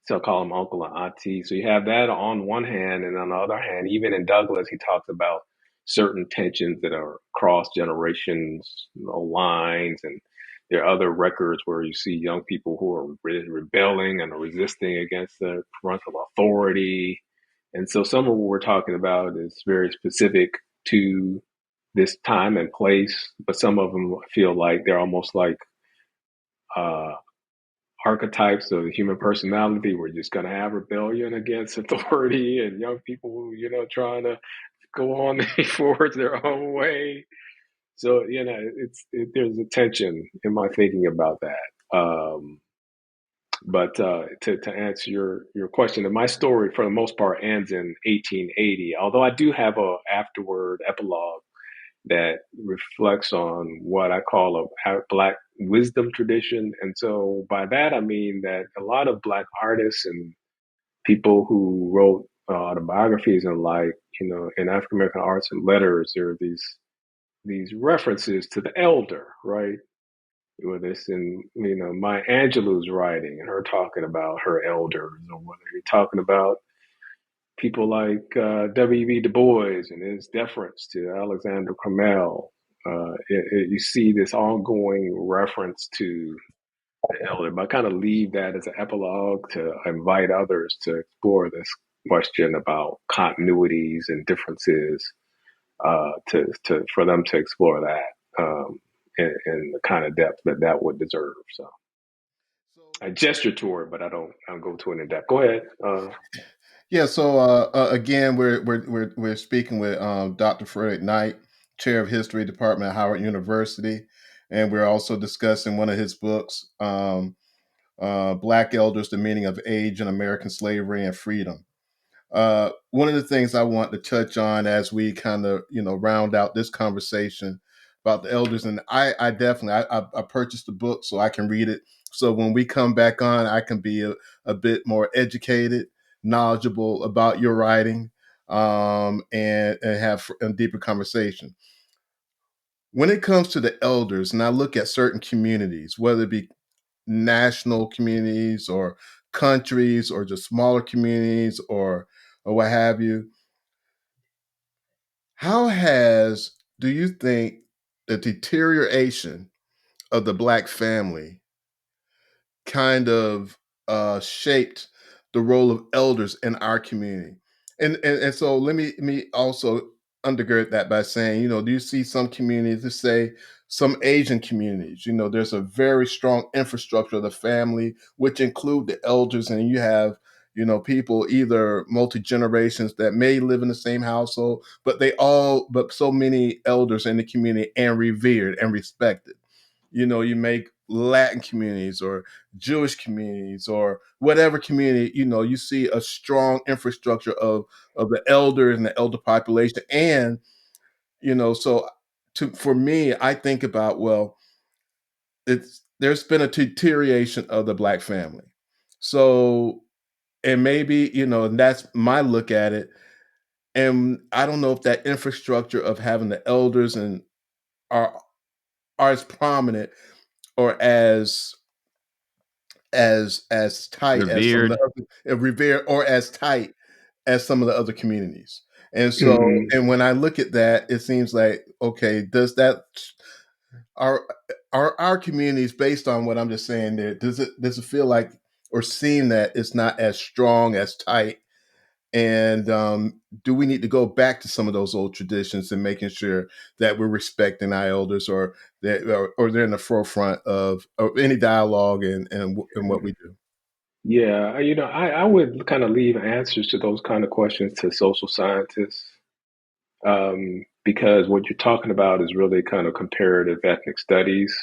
S4: So I call them uncle and auntie. So you have that on one hand. And on the other hand, even in Douglass, he talks about certain tensions that are cross generations, lines. And there are other records where you see young people who are rebelling and resisting against the parental authority. And so some of what we're talking about is very specific to this time and place, but some of them feel like they're almost like uh, archetypes of human personality. We're just going to have rebellion against authority and young people, trying to go on forward their own way. So, there's a tension in my thinking about that. But to answer your question, and my story for the most part ends in 1880, although I do have a afterward epilogue that reflects on what I call a Black wisdom tradition. And so by that, I mean that a lot of Black artists and people who wrote autobiographies and like, in African American arts and letters, there are these references to the elder, right? Whether it's in, Maya Angelou's writing and her talking about her elders, or whether you're talking about people like W.E.B. Du Bois and his deference to Alexander Crummell. You see this ongoing reference to the elder, but I kind of leave that as an epilogue to invite others to explore this question about continuities and differences, to for them to explore that in the kind of depth that would deserve. So I gesture toward it, but I don't go to it in depth. Go ahead.
S2: Yeah. So again, we're speaking with Dr. Fredrick Knight, Chair of History Department at Howard University, and we're also discussing one of his books, "Black Elders: The Meaning of Age in American Slavery and Freedom." One of the things I want to touch on as we kind of round out this conversation about the elders, and I definitely I purchased the book so I can read it. So when we come back on, I can be a bit more educated, knowledgeable about your writing, and have a deeper conversation. When it comes to the elders, and I look at certain communities, whether it be national communities or countries or just smaller communities or what have you, how has do you think the deterioration of the Black family kind of shaped the role of elders in our community? And so let me also undergird that by saying, do you see some communities, let's say some Asian communities, there's a very strong infrastructure of the family, which include the elders, and you have, people either multi generations that may live in the same household, but so many elders in the community and revered and respected. You make Latin communities or Jewish communities or whatever community, you see a strong infrastructure of the elders and the elder population. And, so for me, I think about, well, it's there's been a deterioration of the Black family. So, and maybe, and that's my look at it. And I don't know if that infrastructure of having the elders and are as prominent or as tight as some of the
S1: Revered.
S2: other revered or as tight as some of the other communities. And so,
S4: Hmm.
S2: and when I look at that, it seems like, okay, does that are our communities, based on what I'm just saying there, does it feel like or seem that it's not as strong, as tight? And do we need to go back to some of those old traditions and making sure that we're respecting our elders, or that or they're in the forefront of any dialogue and what we do?
S4: Yeah, I would kind of leave answers to those kind of questions to social scientists, because what you're talking about is really kind of comparative ethnic studies.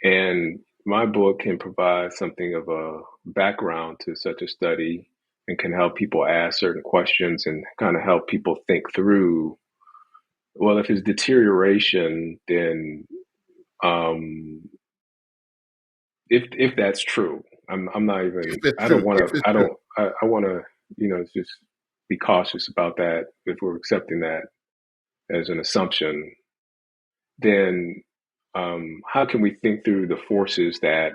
S4: And my book can provide something of a background to such a study and can help people ask certain questions and kind of help people think through, well, if it's deterioration, then um, if that's true, I'm not
S2: If
S4: even,
S2: it's
S4: I don't
S2: true,
S4: want
S2: if
S4: to,
S2: it's true.
S4: I want to, just be cautious about that. If we're accepting that as an assumption, then how can we think through the forces that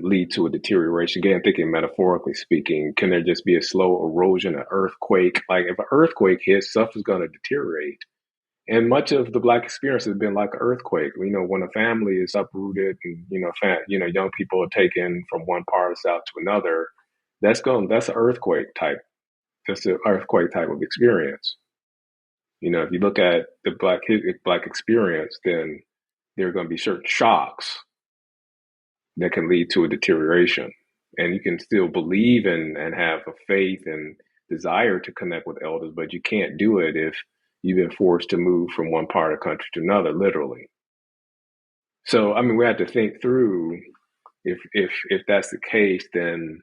S4: lead to a deterioration? Again, thinking metaphorically speaking, can there just be a slow erosion, an earthquake? Like if an earthquake hits, stuff is going to deteriorate. And much of the Black experience has been like an earthquake. When a family is uprooted and young people are taken from one part of the South to another, that's an earthquake type. That's an earthquake type of experience. If you look at the Black experience, then there are going to be certain shocks that can lead to a deterioration. And you can still believe and have a faith and desire to connect with elders, but you can't do it if you've been forced to move from one part of the country to another, literally. So, I mean, we have to think through, if that's the case, then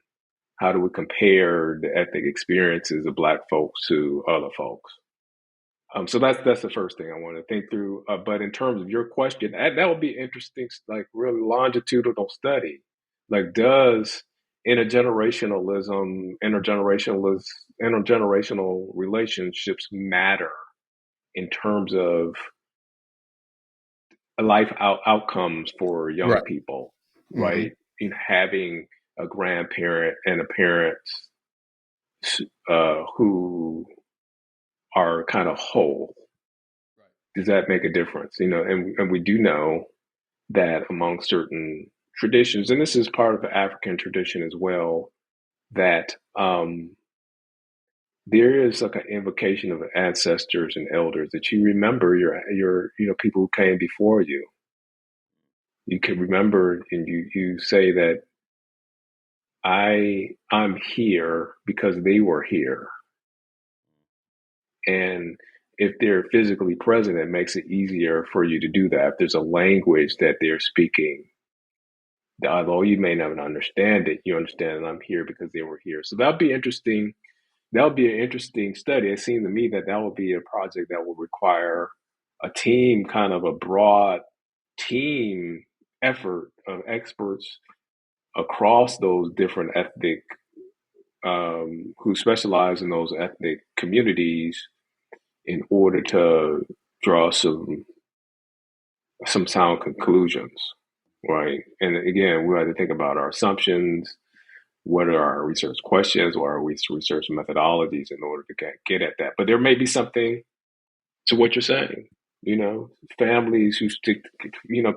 S4: how do we compare the ethnic experiences of Black folks to other folks? So that's the first thing I want to think through. But in terms of your question, that would be interesting, like really longitudinal study. Like, does intergenerational relationships matter in terms of life outcomes for young
S2: Right.
S4: people,
S2: Hmm.
S4: right? In having a grandparent and a parent who are kind of whole. Does that make a difference? And we do know that among certain traditions, and this is part of the African tradition as well, that there is like an invocation of ancestors and elders, that you remember your people who came before you. You can remember, and you say that I'm here because they were here. And if they're physically present, it makes it easier for you to do that. If there's a language that they're speaking, although you may not understand it, you understand that I'm here because they were here. So that'll be interesting. That'll be an interesting study. It seemed to me that would be a project that would require a team, kind of a broad team effort of experts across those different ethnic, who specialize in those ethnic communities, in order to draw some sound conclusions, right? And again, we have to think about our assumptions. What are our research questions? What are research methodologies in order to get at that? But there may be something to what you're saying. Families who stick,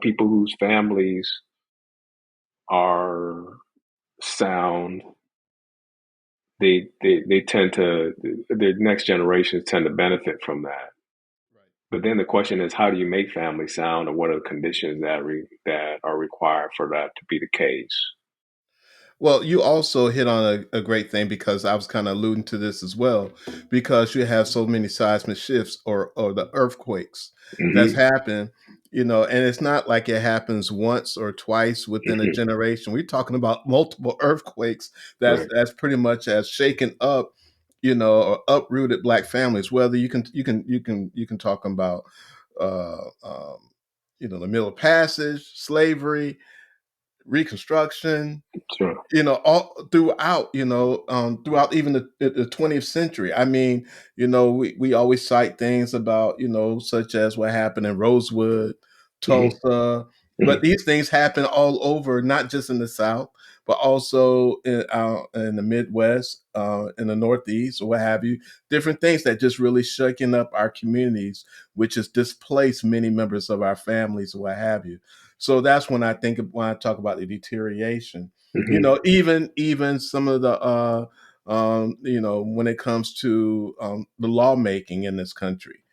S4: people whose families are sound, they tend to, the next generations tend to benefit from that. But then the question is, how do you make family sound, and what are the conditions that are required for that to be the case?
S2: Well, you also hit on a great thing, because I was kind of alluding to this as well, because you have so many seismic shifts, or the earthquakes that's
S4: Hmm.
S2: happened, and it's not like it happens once or twice within a
S4: Hmm.
S2: generation. We're talking about multiple earthquakes
S4: Right.
S2: that's pretty much as shaken up, or uprooted Black families. Whether you can talk about uh, um, the Middle Passage, slavery, Reconstruction,
S4: Sure.
S2: all throughout, throughout even the 20th century. I mean, we always cite things about, such as what happened in Rosewood,
S4: Mm-hmm.
S2: Tulsa, but
S4: Mm-hmm.
S2: these things happen all over, not just in the South, but also in the Midwest, in the Northeast, or what have you. Different things that just really shaking up our communities, which has displaced many members of our families, or what have you. So that's when I talk about the deterioration.
S4: Mm-hmm.
S2: Even some of the when it comes to the lawmaking in this country,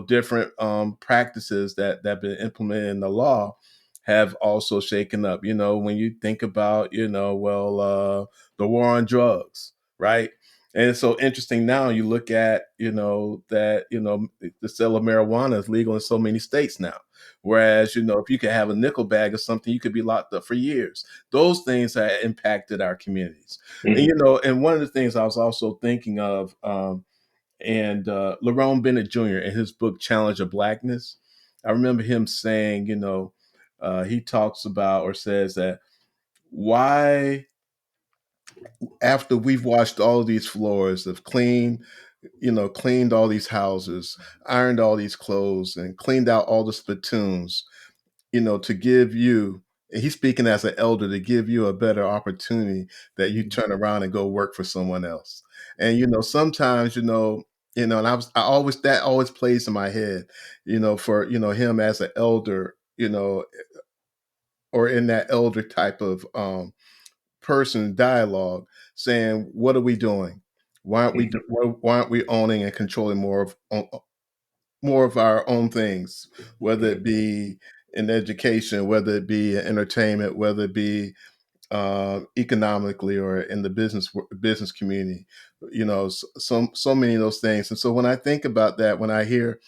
S2: different practices that have been implemented in the law have also shaken up. When you think about, the war on drugs, right? And it's so interesting now. You look at, that the sale of marijuana is legal in so many states now. Whereas, if you could have a nickel bag or something, you could be locked up for years. Those things have impacted our communities. And,
S4: Mm-hmm.
S2: and one of the things I was also thinking of, and Lerone Bennett Jr. in his book Challenge of Blackness, I remember him saying, he talks about or says that why, after we've washed all these floors, have cleaned all these houses, ironed all these clothes, and cleaned out all the spittoons, to give you, and he's speaking as an elder, to give you a better opportunity, that you turn around and go work for someone else. And, sometimes, and I always, that always plays in my head, for, him as an elder, or in that elder type of person dialogue, saying, what are we doing? Why aren't we owning and controlling more of our own things, whether it be in education, whether it be in entertainment, whether it be economically, or in the business community, so many of those things. And so when I think about that, when I hear,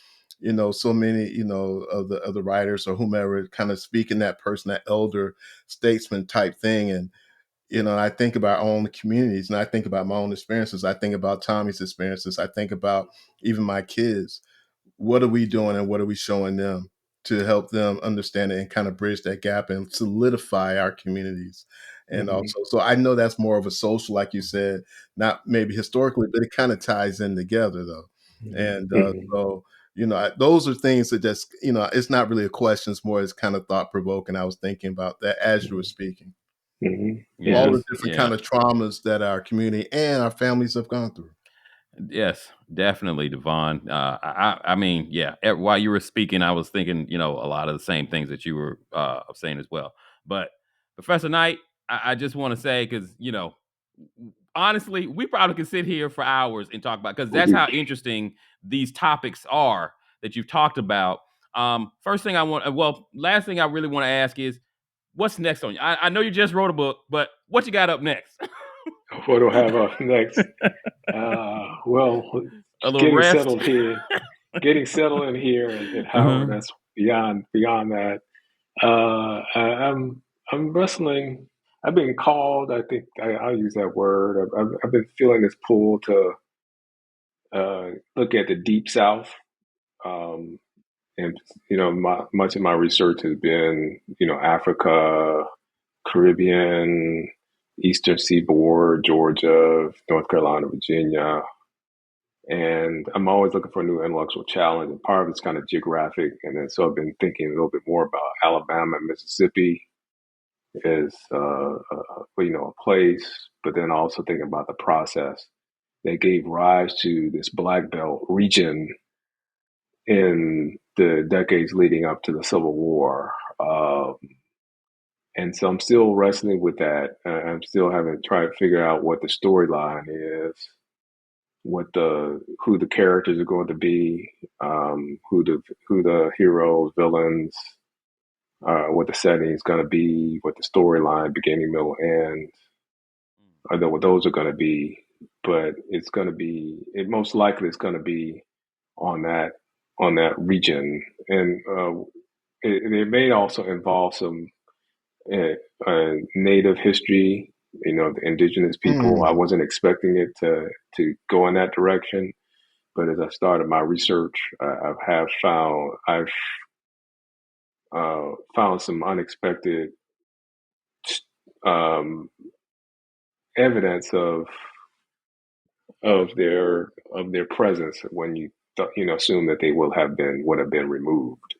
S2: so many, of the writers or whomever kind of speaking that person, that elder statesman type thing, and I think about our own communities, and I think about my own experiences. I think about Tommy's experiences. I think about even my kids. What are we doing, and what are we showing them to help them understand it and kind of bridge that gap and solidify our communities? And
S4: Mm-hmm.
S2: also, so I know that's more of a social, like you said, not maybe historically, but it kind of ties in together, though. And
S4: Mm-hmm.
S2: so, those are things that just, it's not really a question, it's more, it's kind of thought provoking. I was thinking about that as you were speaking.
S4: Mm-hmm.
S2: All
S4: Mm-hmm.
S2: the
S1: Yes,
S2: different
S1: yeah.
S2: kind of traumas that our community and our families have gone through.
S1: Yes, definitely, Devon. I mean, yeah. While you were speaking, I was thinking, a lot of the same things that you were saying as well. But Professor Knight, I just want to say, because honestly, we probably could sit here for hours and talk about, because that's how interesting these topics are that you've talked about. First thing last thing I really want to ask is, what's next on you? I know you just wrote a book, but what you got up next?
S4: What do I have up next? Well,
S1: A little
S4: getting
S1: rest.
S4: settled here, getting settled in here at Howard.
S1: Uh-huh.
S4: That's beyond that. I'm wrestling. I've been called. I think I'll use that word. I've been feeling this pull to look at the Deep South, um, and much of my research has been Africa, Caribbean, Eastern Seaboard, Georgia, North Carolina, Virginia. And I'm always looking for a new intellectual challenge. And part of it's kind of geographic. And then so I've been thinking a little bit more about Alabama and Mississippi as, a place, but then also thinking about the process that gave rise to this Black Belt region in the decades leading up to the Civil War. And so I'm still wrestling with that. I'm still having to try to figure out what the storyline is, who the characters are going to be, who the heroes, villains, what the setting is going to be, what the storyline, beginning, middle, end. I know what those are going to be, but it most likely it's going to be on that region, and it may also involve some native history, the indigenous people. I
S2: Mm.
S4: wasn't expecting it to go in that direction, but as I started my research, I have found found some unexpected um, evidence of their presence when you assume that they would have been removed.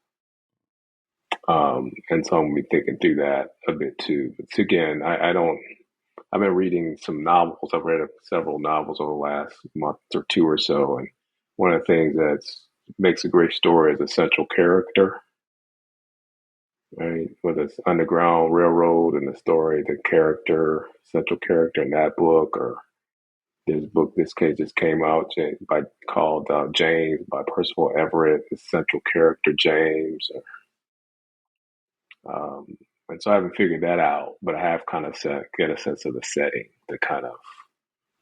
S4: And so I'm gonna be thinking through that a bit too. But again, I don't. I've been reading some novels. I've read several novels over the last month or two or so, and one of the things that makes a great story is a central character, right? Whether it's Underground Railroad and the story, the central character in that book, or this book, this case just came out called James by Percival Everett, the central character James. And so I haven't figured that out, but I have kind of get a sense of the setting, the kind of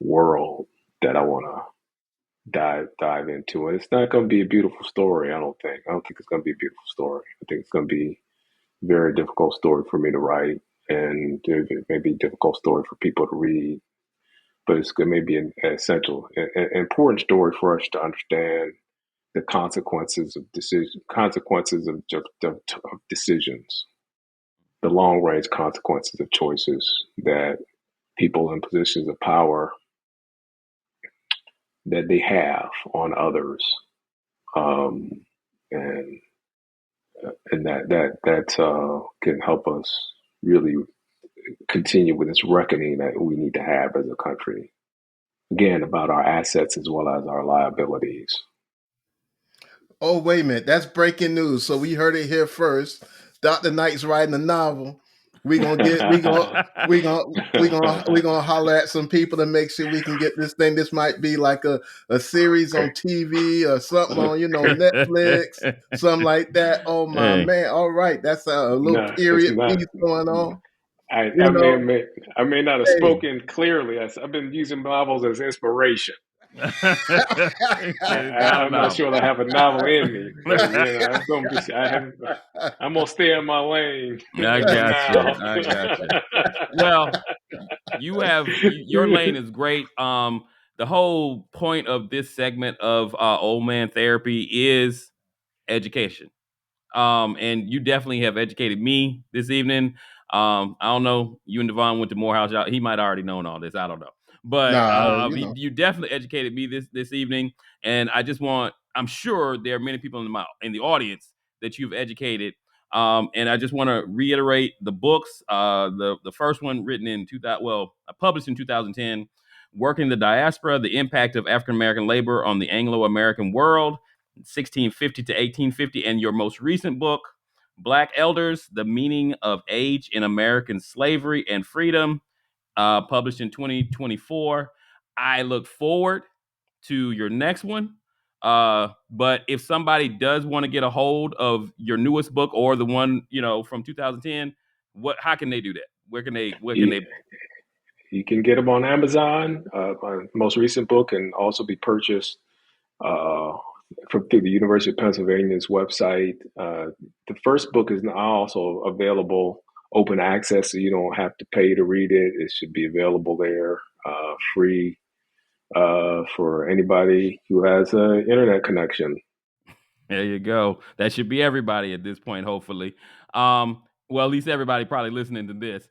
S4: world that I want to dive into. And it's not going to be a beautiful story. I don't think. I don't think it's going to be a beautiful story. I think it's going to be a very difficult story for me to write, and it may be a difficult story for people to read. But it's going to be an essential, an important story for us to understand the consequences of decisions, the long range consequences of choices that people in positions of power that they have on others, um, and that can help us really continue with this reckoning that we need to have as a country. Again, about our assets as well as our liabilities.
S2: Oh, wait a minute. That's breaking news. So we heard it here first. Dr. Knight's writing a novel. We're gonna get we gonna holler at some people to make sure we can get this thing. This might be like a series on TV or something on Netflix, something like that. Oh my
S1: Hey.
S2: man. All right. That's a little
S4: No, it's
S2: period
S4: not.
S2: piece going on.
S4: I,
S2: You
S4: I may
S2: know,
S4: have made, I may not have
S2: hey.
S4: spoken clearly. I've been using novels as inspiration.
S1: Got a
S4: I'm not
S1: novel.
S4: sure I have a novel in me, but I'm gonna be. I'm gonna stay in my lane
S1: I
S4: for
S1: got you.
S4: now.
S1: I got you. Well, your lane is great. The whole point of this segment of Old Man Therapy is education. And you definitely have educated me this evening. I don't know. You and Devon went to Morehouse. He might already known all this. I don't know. But
S2: No,
S1: you definitely educated me this evening. And I just want. I'm sure there are many people in the audience that you've educated. And I just want to reiterate the books. The first one written in published in 2010, Working the Diaspora: The Impact of African American Labor on the Anglo-American World, 1650 to 1850, and your most recent book, Black Elders: The Meaning of Age in American Slavery and Freedom, published in 2024. I look forward to your next one. But if somebody does want to get a hold of your newest book or the one from 2010, how can they do that? Where can
S4: you,
S1: they
S4: you can get them on Amazon. My most recent book can also be purchased uh, through the University of Pennsylvania's website. The first book is now also available open access, so you don't have to pay to read it. It should be available there, free for anybody who has an internet connection.
S1: There you go. That should be everybody at this point, hopefully. Well, at least everybody probably listening to this.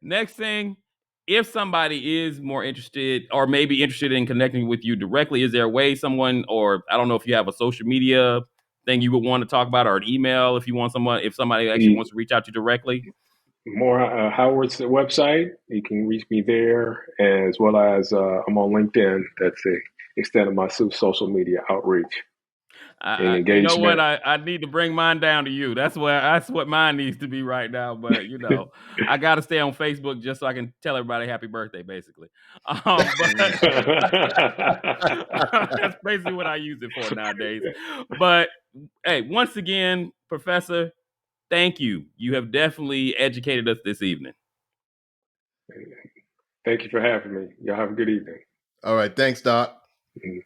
S1: Next thing, if somebody is more interested or maybe interested in connecting with you directly, is there a way or I don't know if you have a social media thing you would want to talk about, or an email if somebody actually wants to reach out to you directly?
S4: More Howard's website. You can reach me there, as well as I'm on LinkedIn. That's the extent of my social media outreach and
S1: You know what?
S4: engagement.
S1: I need to bring mine down to you. That's what mine needs to be right now. But I got to stay on Facebook just so I can tell everybody happy birthday, basically. But that's basically what I use it for nowadays. But hey, once again, Professor, thank you. You have definitely educated us this evening.
S4: Thank you for having me. Y'all have a good evening.
S2: All right. Thanks, Doc.
S4: Mhm.